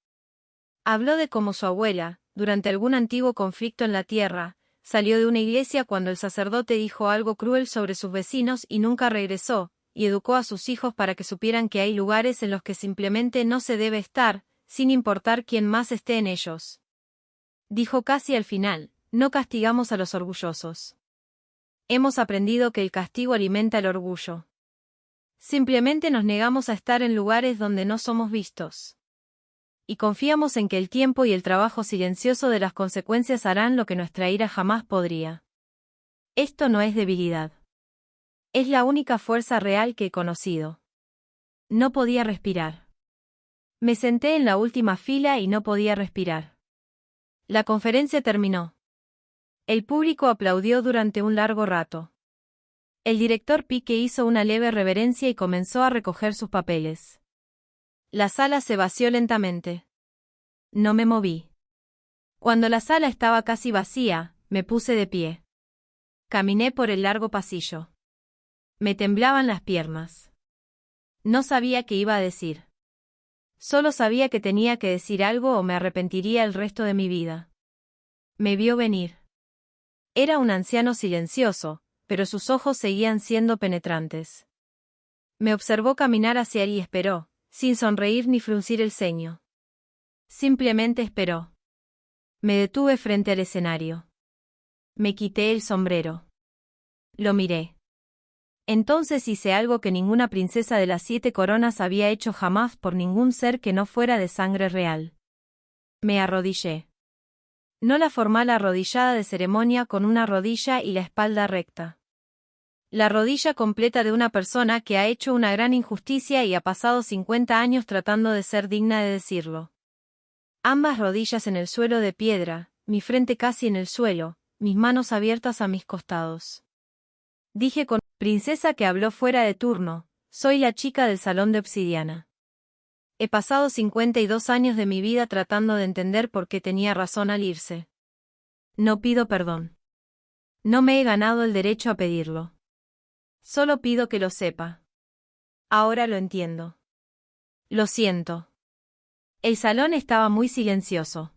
Habló de cómo su abuela, durante algún antiguo conflicto en la tierra, salió de una iglesia cuando el sacerdote dijo algo cruel sobre sus vecinos y nunca regresó, y educó a sus hijos para que supieran que hay lugares en los que simplemente no se debe estar, sin importar quién más esté en ellos. Dijo casi al final, no castigamos a los orgullosos. Hemos aprendido que el castigo alimenta el orgullo. Simplemente nos negamos a estar en lugares donde no somos vistos. Y confiamos en que el tiempo y el trabajo silencioso de las consecuencias harán lo que nuestra ira jamás podría. Esto no es debilidad. Es la única fuerza real que he conocido. No podía respirar. Me senté en la última fila y no podía respirar. La conferencia terminó. El público aplaudió durante un largo rato. El director Pique hizo una leve reverencia y comenzó a recoger sus papeles. La sala se vació lentamente. No me moví. Cuando la sala estaba casi vacía, me puse de pie. Caminé por el largo pasillo. Me temblaban las piernas. No sabía qué iba a decir. Solo sabía que tenía que decir algo o me arrepentiría el resto de mi vida. Me vio venir. Era un anciano silencioso, pero sus ojos seguían siendo penetrantes. Me observó caminar hacia él y esperó, sin sonreír ni fruncir el ceño. Simplemente esperó. Me detuve frente al escenario. Me quité el sombrero. Lo miré. Entonces hice algo que ninguna princesa de las 7 coronas había hecho jamás por ningún ser que no fuera de sangre real. Me arrodillé. No la formal arrodillada de ceremonia con una rodilla y la espalda recta. La rodilla completa de una persona que ha hecho una gran injusticia y ha pasado 50 años tratando de ser digna de decirlo. Ambas rodillas en el suelo de piedra, mi frente casi en el suelo, mis manos abiertas a mis costados. Dije con princesa que habló fuera de turno, soy la chica del salón de obsidiana. He pasado 52 años de mi vida tratando de entender por qué tenía razón al irse. No pido perdón. No me he ganado el derecho a pedirlo. Solo pido que lo sepa. Ahora lo entiendo. Lo siento. El salón estaba muy silencioso.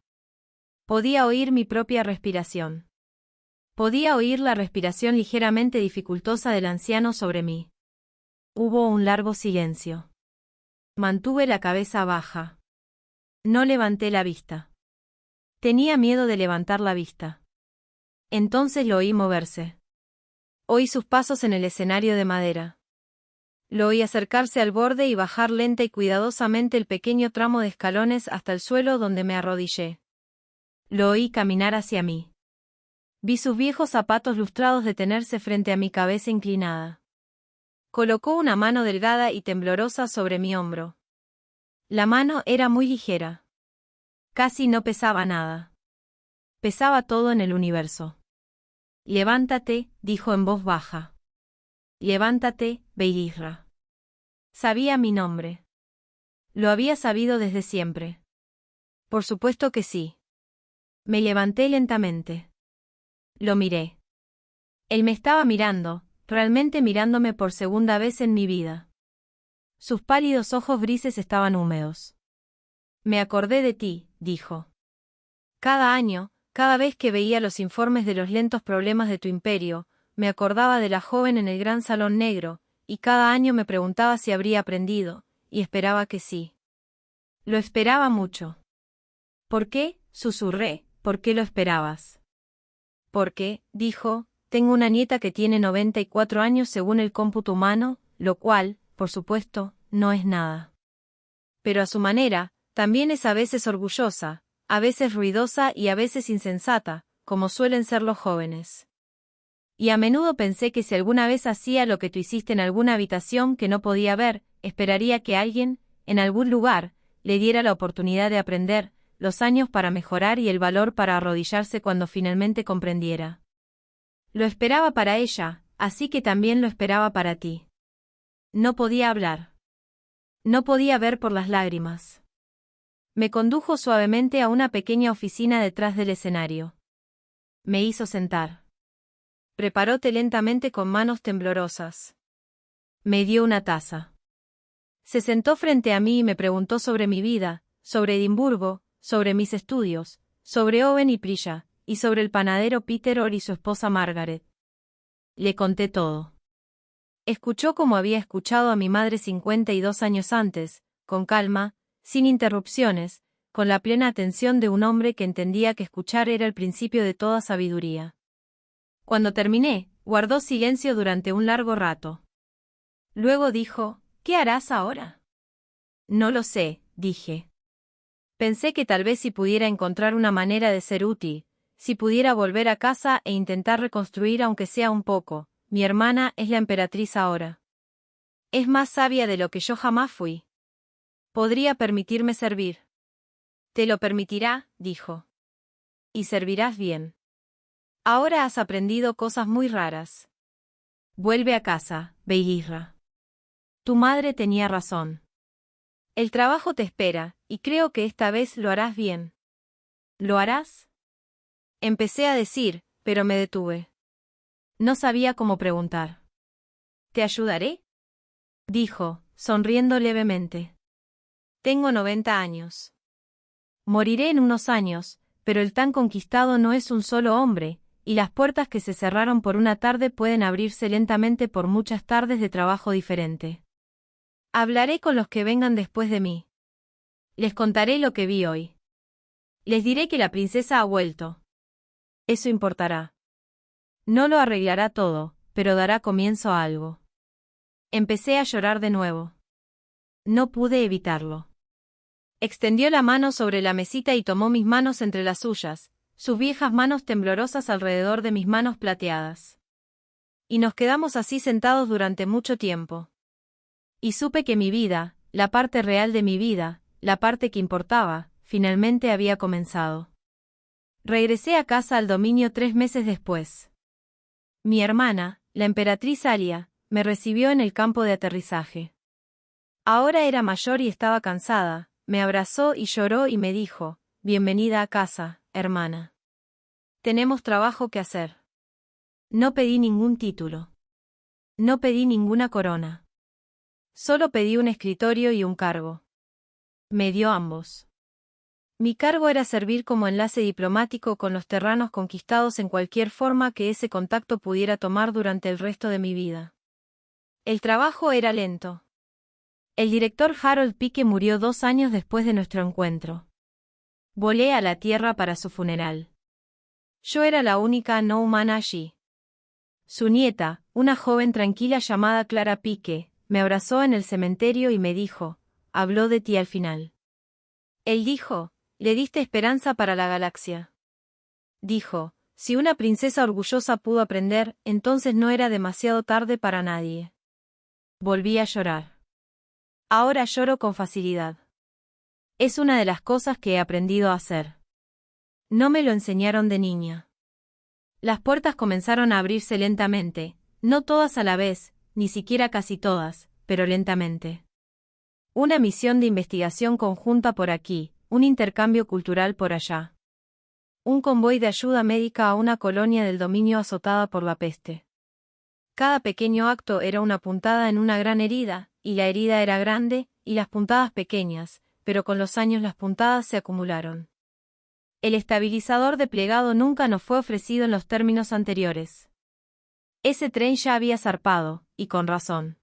Podía oír mi propia respiración. Podía oír la respiración ligeramente dificultosa del anciano sobre mí. Hubo un largo silencio. Mantuve la cabeza baja. No levanté la vista. Tenía miedo de levantar la vista. Entonces lo oí moverse. Oí sus pasos en el escenario de madera. Lo oí acercarse al borde y bajar lenta y cuidadosamente el pequeño tramo de escalones hasta el suelo donde me arrodillé. Lo oí caminar hacia mí. Vi sus viejos zapatos lustrados detenerse frente a mi cabeza inclinada. Colocó una mano delgada y temblorosa sobre mi hombro. La mano era muy ligera. Casi no pesaba nada. Pesaba todo en el universo. Levántate, dijo en voz baja. Levántate, Beirra. Sabía mi nombre. Lo había sabido desde siempre. Por supuesto que sí. Me levanté lentamente. Lo miré. Él me estaba mirando, realmente mirándome por segunda vez en mi vida. Sus pálidos ojos grises estaban húmedos. Me acordé de ti, dijo. Cada año, cada vez que veía los informes de los lentos problemas de tu imperio, me acordaba de la joven en el gran salón negro, y cada año me preguntaba si habría aprendido, y esperaba que sí. Lo esperaba mucho. ¿Por qué? Susurré, ¿por qué lo esperabas? Porque, dijo, tengo una nieta que tiene 94 años según el cómputo humano, lo cual, por supuesto, no es nada. Pero a su manera, también es a veces orgullosa, a veces ruidosa y a veces insensata, como suelen ser los jóvenes. Y a menudo pensé que si alguna vez hacía lo que tú hiciste en alguna habitación que no podía ver, esperaría que alguien, en algún lugar, le diera la oportunidad de aprender, los años para mejorar y el valor para arrodillarse cuando finalmente comprendiera. Lo esperaba para ella, así que también lo esperaba para ti. No podía hablar. No podía ver por las lágrimas. Me condujo suavemente a una pequeña oficina detrás del escenario. Me hizo sentar. Preparó té lentamente con manos temblorosas. Me dio una taza. Se sentó frente a mí y me preguntó sobre mi vida, sobre Edimburgo, sobre mis estudios, sobre Owen y Priya, y sobre el panadero Peter Orr y su esposa Margaret. Le conté todo. Escuchó como había escuchado a mi madre 52 años antes, con calma, sin interrupciones, con la plena atención de un hombre que entendía que escuchar era el principio de toda sabiduría. Cuando terminé, guardó silencio durante un largo rato. Luego dijo, ¿qué harás ahora? No lo sé, dije. Pensé que tal vez si pudiera encontrar una manera de ser útil, si pudiera volver a casa e intentar reconstruir aunque sea un poco. Mi hermana es la emperatriz ahora. Es más sabia de lo que yo jamás fui. Podría permitirme servir. Te lo permitirá, dijo. Y servirás bien. Ahora has aprendido cosas muy raras. Vuelve a casa, Beirra. Tu madre tenía razón. El trabajo te espera, y creo que esta vez lo harás bien. ¿Lo harás? Empecé a decir, pero me detuve. No sabía cómo preguntar. ¿Te ayudaré? Dijo, sonriendo levemente. Tengo 90 años. Moriré en unos años, pero el tan conquistado no es un solo hombre, y las puertas que se cerraron por una tarde pueden abrirse lentamente por muchas tardes de trabajo diferente. Hablaré con los que vengan después de mí. Les contaré lo que vi hoy. Les diré que la princesa ha vuelto. Eso importará. No lo arreglará todo, pero dará comienzo a algo. Empecé a llorar de nuevo. No pude evitarlo. Extendió la mano sobre la mesita y tomó mis manos entre las suyas, sus viejas manos temblorosas alrededor de mis manos plateadas. Y nos quedamos así sentados durante mucho tiempo. Y supe que mi vida, la parte real de mi vida, la parte que importaba, finalmente había comenzado. Regresé a casa al dominio 3 meses después. Mi hermana, la emperatriz Alia, me recibió en el campo de aterrizaje. Ahora era mayor y estaba cansada, me abrazó y lloró y me dijo, bienvenida a casa, hermana. Tenemos trabajo que hacer. No pedí ningún título. No pedí ninguna corona. Solo pedí un escritorio y un cargo. Me dio ambos. Mi cargo era servir como enlace diplomático con los terranos conquistados en cualquier forma que ese contacto pudiera tomar durante el resto de mi vida. El trabajo era lento. El director Harold Pike murió 2 años después de nuestro encuentro. Volé a la tierra para su funeral. Yo era la única no humana allí. Su nieta, una joven tranquila llamada Clara Pike, me abrazó en el cementerio y me dijo, habló de ti al final. Él dijo, le diste esperanza para la galaxia. Dijo, si una princesa orgullosa pudo aprender, entonces no era demasiado tarde para nadie. Volví a llorar. Ahora lloro con facilidad. Es una de las cosas que he aprendido a hacer. No me lo enseñaron de niña. Las puertas comenzaron a abrirse lentamente, no todas a la vez, ni siquiera casi todas, pero lentamente. Una misión de investigación conjunta por aquí, un intercambio cultural por allá. Un convoy de ayuda médica a una colonia del dominio azotada por la peste. Cada pequeño acto era una puntada en una gran herida, y la herida era grande, y las puntadas pequeñas, pero con los años las puntadas se acumularon. El estabilizador de plegado nunca nos fue ofrecido en los términos anteriores. Ese tren ya había zarpado, y con razón.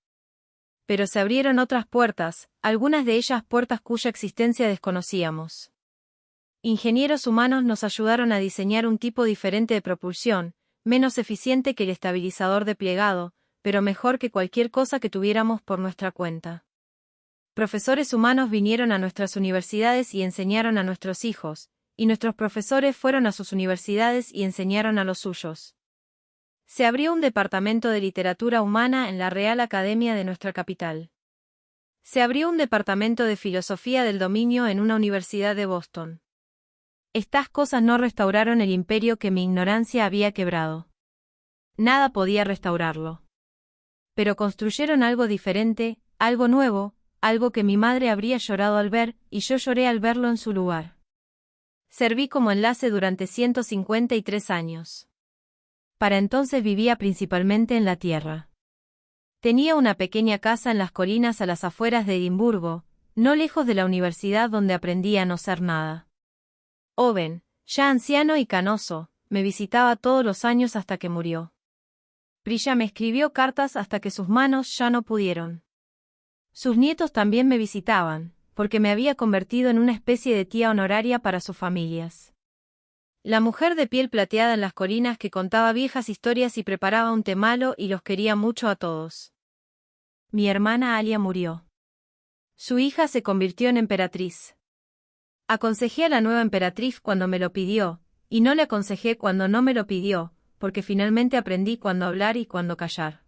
Pero se abrieron otras puertas, algunas de ellas puertas cuya existencia desconocíamos. Ingenieros humanos nos ayudaron a diseñar un tipo diferente de propulsión, menos eficiente que el estabilizador de plegado, pero mejor que cualquier cosa que tuviéramos por nuestra cuenta. Profesores humanos vinieron a nuestras universidades y enseñaron a nuestros hijos, y nuestros profesores fueron a sus universidades y enseñaron a los suyos. Se abrió un departamento de literatura humana en la Real Academia de nuestra capital. Se abrió un departamento de filosofía del dominio en una universidad de Boston. Estas cosas no restauraron el imperio que mi ignorancia había quebrado. Nada podía restaurarlo. Pero construyeron algo diferente, algo nuevo, algo que mi madre habría llorado al ver, y yo lloré al verlo en su lugar. Serví como enlace durante 153 años. Para entonces vivía principalmente en la tierra. Tenía una pequeña casa en las colinas a las afueras de Edimburgo, no lejos de la universidad donde aprendí a no ser nada. Owen, ya anciano y canoso, me visitaba todos los años hasta que murió. Prisha me escribió cartas hasta que sus manos ya no pudieron. Sus nietos también me visitaban, porque me había convertido en una especie de tía honoraria para sus familias. La mujer de piel plateada en las colinas que contaba viejas historias y preparaba un té malo y los quería mucho a todos. Mi hermana Alia murió. Su hija se convirtió en emperatriz. Aconsejé a la nueva emperatriz cuando me lo pidió, y no le aconsejé cuando no me lo pidió, porque finalmente aprendí cuándo hablar y cuándo callar.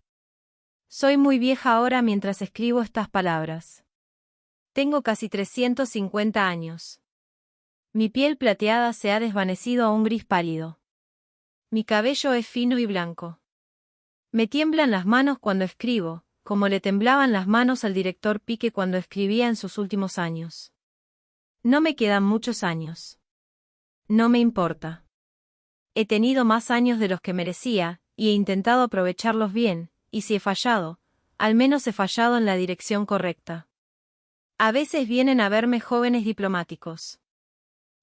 Soy muy vieja ahora mientras escribo estas palabras. Tengo casi 350 años. Mi piel plateada se ha desvanecido a un gris pálido. Mi cabello es fino y blanco. Me tiemblan las manos cuando escribo, como le temblaban las manos al director Pique cuando escribía en sus últimos años. No me quedan muchos años. No me importa. He tenido más años de los que merecía, y he intentado aprovecharlos bien, y si he fallado, al menos he fallado en la dirección correcta. A veces vienen a verme jóvenes diplomáticos.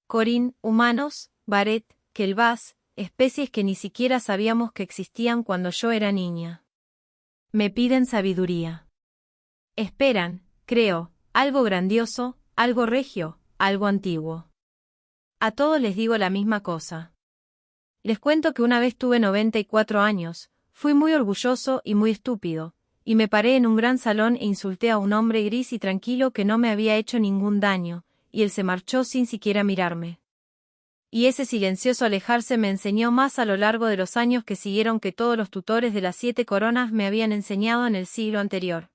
Corín, humanos, Baret, Kelbás, especies que ni siquiera sabíamos que existían cuando yo era niña. Me piden sabiduría. Esperan, creo, algo grandioso, algo regio, algo antiguo. A todos les digo la misma cosa. Les cuento que una vez tuve 94 años, fui muy orgulloso y muy estúpido, y me paré en un gran salón e insulté a un hombre gris y tranquilo que no me había hecho ningún daño, y él se marchó sin siquiera mirarme. Y ese silencioso alejarse me enseñó más a lo largo de los años que siguieron que todos los tutores de las 7 coronas me habían enseñado en el siglo anterior.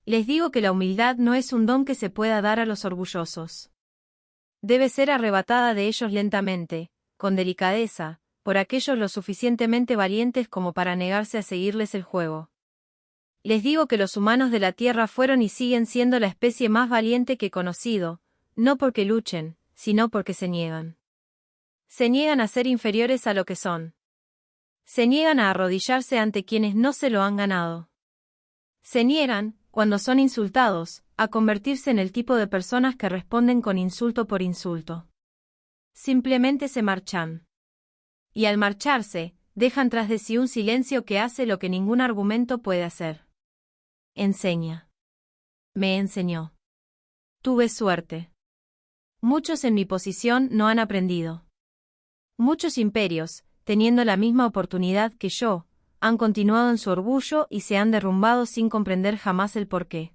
Les digo que la humildad no es un don que se pueda dar a los orgullosos. Debe ser arrebatada de ellos lentamente, con delicadeza, por aquellos lo suficientemente valientes como para negarse a seguirles el juego. Les digo que los humanos de la Tierra fueron y siguen siendo la especie más valiente que he conocido, no porque luchen, sino porque se niegan. Se niegan a ser inferiores a lo que son. Se niegan a arrodillarse ante quienes no se lo han ganado. Se niegan, cuando son insultados, a convertirse en el tipo de personas que responden con insulto por insulto. Simplemente se marchan. Y al marcharse, dejan tras de sí un silencio que hace lo que ningún argumento puede hacer. Enseña. Me enseñó. Tuve suerte. Muchos en mi posición no han aprendido. Muchos imperios, teniendo la misma oportunidad que yo, han continuado en su orgullo y se han derrumbado sin comprender jamás el porqué.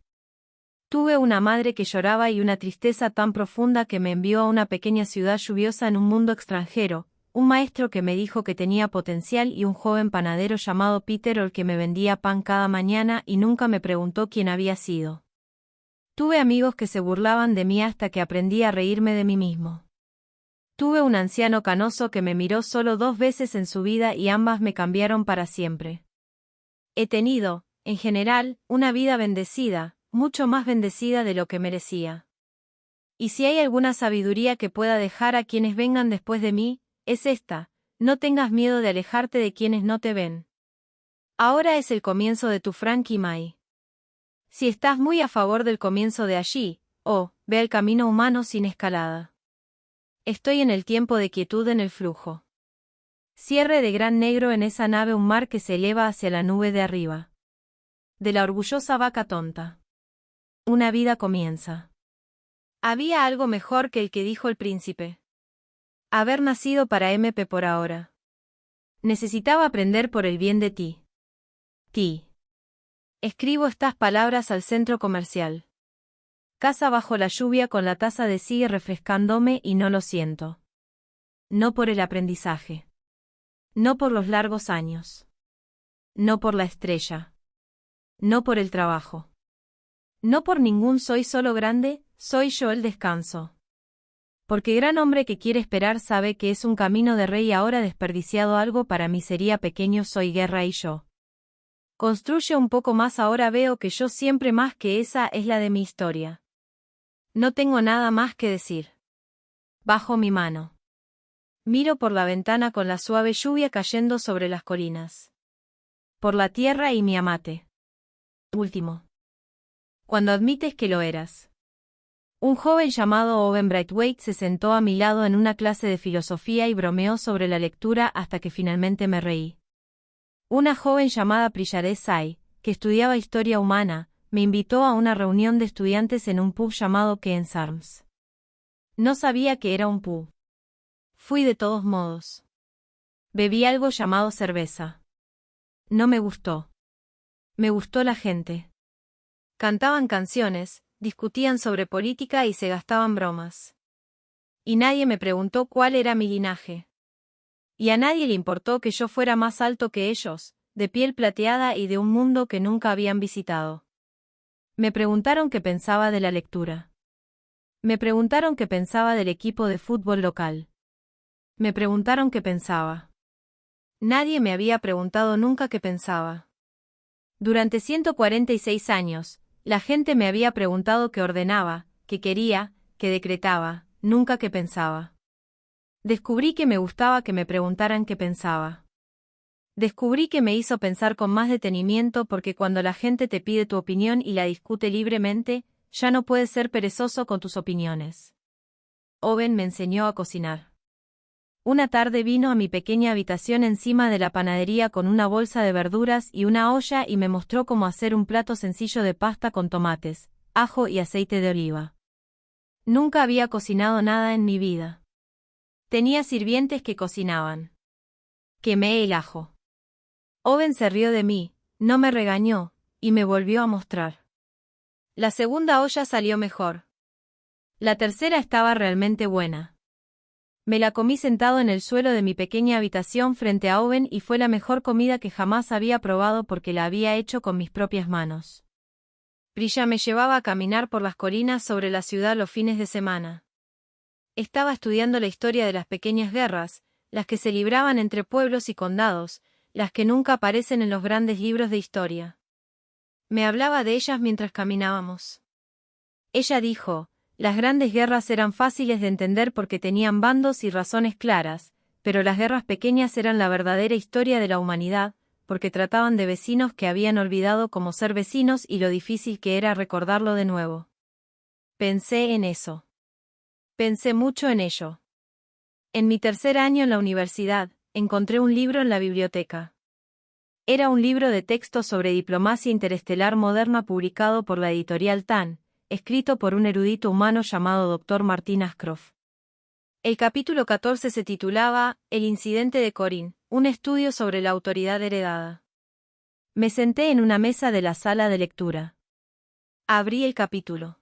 Tuve una madre que lloraba y una tristeza tan profunda que me envió a una pequeña ciudad lluviosa en un mundo extranjero, un maestro que me dijo que tenía potencial y un joven panadero llamado Peter el que me vendía pan cada mañana y nunca me preguntó quién había sido. Tuve amigos que se burlaban de mí hasta que aprendí a reírme de mí mismo. Tuve un anciano canoso que me miró solo 2 veces en su vida y ambas me cambiaron para siempre. He tenido, en general, una vida bendecida, mucho más bendecida de lo que merecía. Y si hay alguna sabiduría que pueda dejar a quienes vengan después de mí, es esta: no tengas miedo de alejarte de quienes no te ven. Ahora es el comienzo de tu Frankie Mai. Si estás muy a favor del comienzo de allí, ve el camino humano sin escalada. Estoy en el tiempo de quietud en el flujo. Cierre de gran negro en esa nave un mar que se eleva hacia la nube de arriba. De la orgullosa vaca tonta. Una vida comienza. Había algo mejor que el que dijo el príncipe. Haber nacido para MP por ahora. Necesitaba aprender por el bien de ti. Ti. Escribo estas palabras al centro comercial. Casa bajo la lluvia con la taza de sigue refrescándome y no lo siento. No por el aprendizaje. No por los largos años. No por la estrella. No por el trabajo. No por ningún soy solo grande, soy yo el descanso. Porque gran hombre que quiere esperar sabe que es un camino de rey ahora desperdiciado algo para mí sería pequeño soy guerra y yo. Construye un poco más ahora veo que yo siempre más que esa es la de mi historia. No tengo nada más que decir. Bajo mi mano. Miro por la ventana con la suave lluvia cayendo sobre las colinas. Por la tierra y mi amate. Último. Cuando admites que lo eras. Un joven llamado Owen Braithwaite se sentó a mi lado en una clase de filosofía y bromeó sobre la lectura hasta que finalmente me reí. Una joven llamada Priya Desai, que estudiaba historia humana, me invitó a una reunión de estudiantes en un pub llamado Kearns Arms. No sabía que era un pub. Fui de todos modos. Bebí algo llamado cerveza. No me gustó. Me gustó la gente. Cantaban canciones, discutían sobre política y se gastaban bromas. Y nadie me preguntó cuál era mi linaje. Y a nadie le importó que yo fuera más alto que ellos, de piel plateada y de un mundo que nunca habían visitado. Me preguntaron qué pensaba de la lectura. Me preguntaron qué pensaba del equipo de fútbol local. Me preguntaron qué pensaba. Nadie me había preguntado nunca qué pensaba. Durante 146 años, la gente me había preguntado qué ordenaba, qué quería, qué decretaba, nunca qué pensaba. Descubrí que me gustaba que me preguntaran qué pensaba. Descubrí que me hizo pensar con más detenimiento porque cuando la gente te pide tu opinión y la discute libremente, ya no puedes ser perezoso con tus opiniones. Owen me enseñó a cocinar. Una tarde vino a mi pequeña habitación encima de la panadería con una bolsa de verduras y una olla y me mostró cómo hacer un plato sencillo de pasta con tomates, ajo y aceite de oliva. Nunca había cocinado nada en mi vida. Tenía sirvientes que cocinaban. Quemé el ajo. Owen se rió de mí, no me regañó, y me volvió a mostrar. La segunda olla salió mejor. La tercera estaba realmente buena. Me la comí sentado en el suelo de mi pequeña habitación frente a Owen y fue la mejor comida que jamás había probado porque la había hecho con mis propias manos. Priya me llevaba a caminar por las colinas sobre la ciudad los fines de semana. Estaba estudiando la historia de las pequeñas guerras, las que se libraban entre pueblos y condados, las que nunca aparecen en los grandes libros de historia. Me hablaba de ellas mientras caminábamos. Ella dijo: las grandes guerras eran fáciles de entender porque tenían bandos y razones claras, pero las guerras pequeñas eran la verdadera historia de la humanidad, porque trataban de vecinos que habían olvidado cómo ser vecinos y lo difícil que era recordarlo de nuevo. Pensé en eso. Pensé mucho en ello. En mi tercer año en la universidad, encontré un libro en la biblioteca. Era un libro de texto sobre diplomacia interestelar moderna publicado por la editorial TAN, escrito por un erudito humano llamado Dr. Martin Ashcroft. El capítulo 14 se titulaba El incidente de Corinne, un estudio sobre la autoridad heredada. Me senté en una mesa de la sala de lectura. Abrí el capítulo.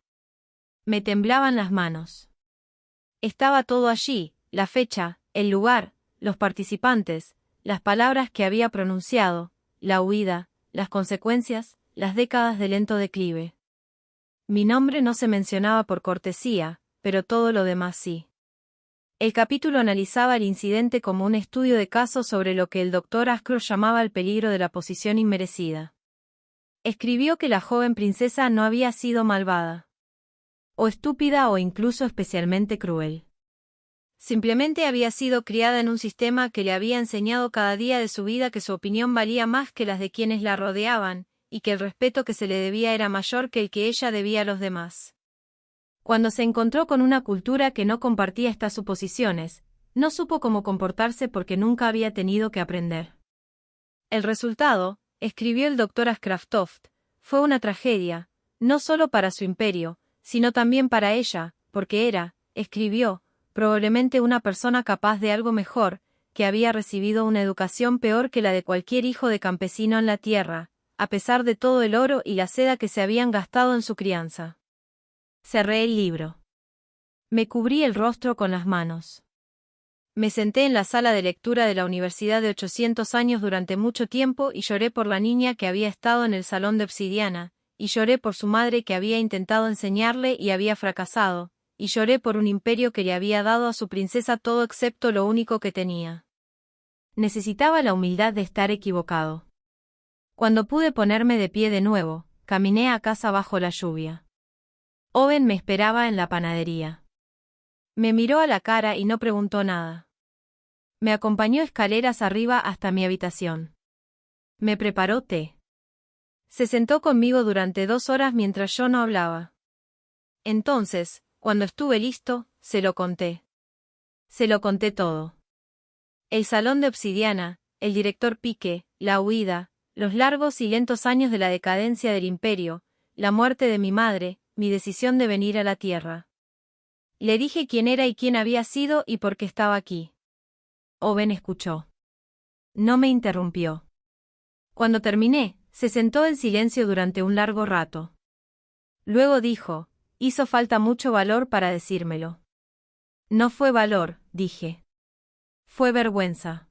Me temblaban las manos. Estaba todo allí, la fecha, el lugar, los participantes, las palabras que había pronunciado, la huida, las consecuencias, las décadas de lento declive. Mi nombre no se mencionaba por cortesía, pero todo lo demás sí. El capítulo analizaba el incidente como un estudio de caso sobre lo que el Dr. Ashcroft llamaba el peligro de la posición inmerecida. Escribió que la joven princesa no había sido malvada, o estúpida o incluso especialmente cruel. Simplemente había sido criada en un sistema que le había enseñado cada día de su vida que su opinión valía más que las de quienes la rodeaban, y que el respeto que se le debía era mayor que el que ella debía a los demás. Cuando se encontró con una cultura que no compartía estas suposiciones, no supo cómo comportarse porque nunca había tenido que aprender. El resultado, escribió el Dr. Ashcroft, fue una tragedia, no solo para su imperio, sino también para ella, porque era, escribió, probablemente una persona capaz de algo mejor, que había recibido una educación peor que la de cualquier hijo de campesino en la tierra, a pesar de todo el oro y la seda que se habían gastado en su crianza. Cerré el libro. Me cubrí el rostro con las manos. Me senté en la sala de lectura de la Universidad de 800 años durante mucho tiempo y lloré por la niña que había estado en el salón de obsidiana, y lloré por su madre que había intentado enseñarle y había fracasado, y lloré por un imperio que le había dado a su princesa todo excepto lo único que tenía. Necesitaba la humildad de estar equivocado. Cuando pude ponerme de pie de nuevo, caminé a casa bajo la lluvia. Owen me esperaba en la panadería. Me miró a la cara y no preguntó nada. Me acompañó escaleras arriba hasta mi habitación. Me preparó té. Se sentó conmigo durante 2 horas mientras yo no hablaba. Entonces, Cuando estuve listo, se lo conté. Se lo conté todo. El salón de obsidiana, el director Pique, la huida, los largos y lentos años de la decadencia del imperio, la muerte de mi madre, mi decisión de venir a la Tierra. Le dije quién era y quién había sido y por qué estaba aquí. Owen escuchó. No me interrumpió. Cuando terminé, se sentó en silencio durante un largo rato. Luego dijo, hizo falta mucho valor para decírmelo. No fue valor, dije. Fue vergüenza.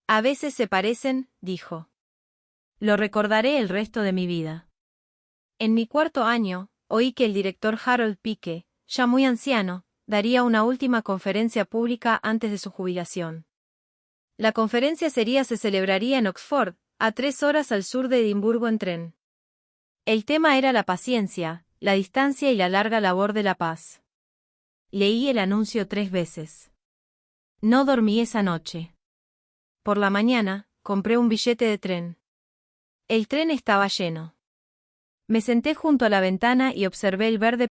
A veces se parecen, dijo. Lo recordaré el resto de mi vida. En mi cuarto año, oí que el director Harold Pique, ya muy anciano, daría una última conferencia pública antes de su jubilación. La conferencia se celebraría en Oxford, a 3 horas al sur de Edimburgo en tren. El tema era la paciencia, la distancia y la larga labor de la paz. Leí el anuncio 3 veces. No dormí esa noche. Por la mañana, compré un billete de tren. El tren estaba lleno. Me senté junto a la ventana y observé el verde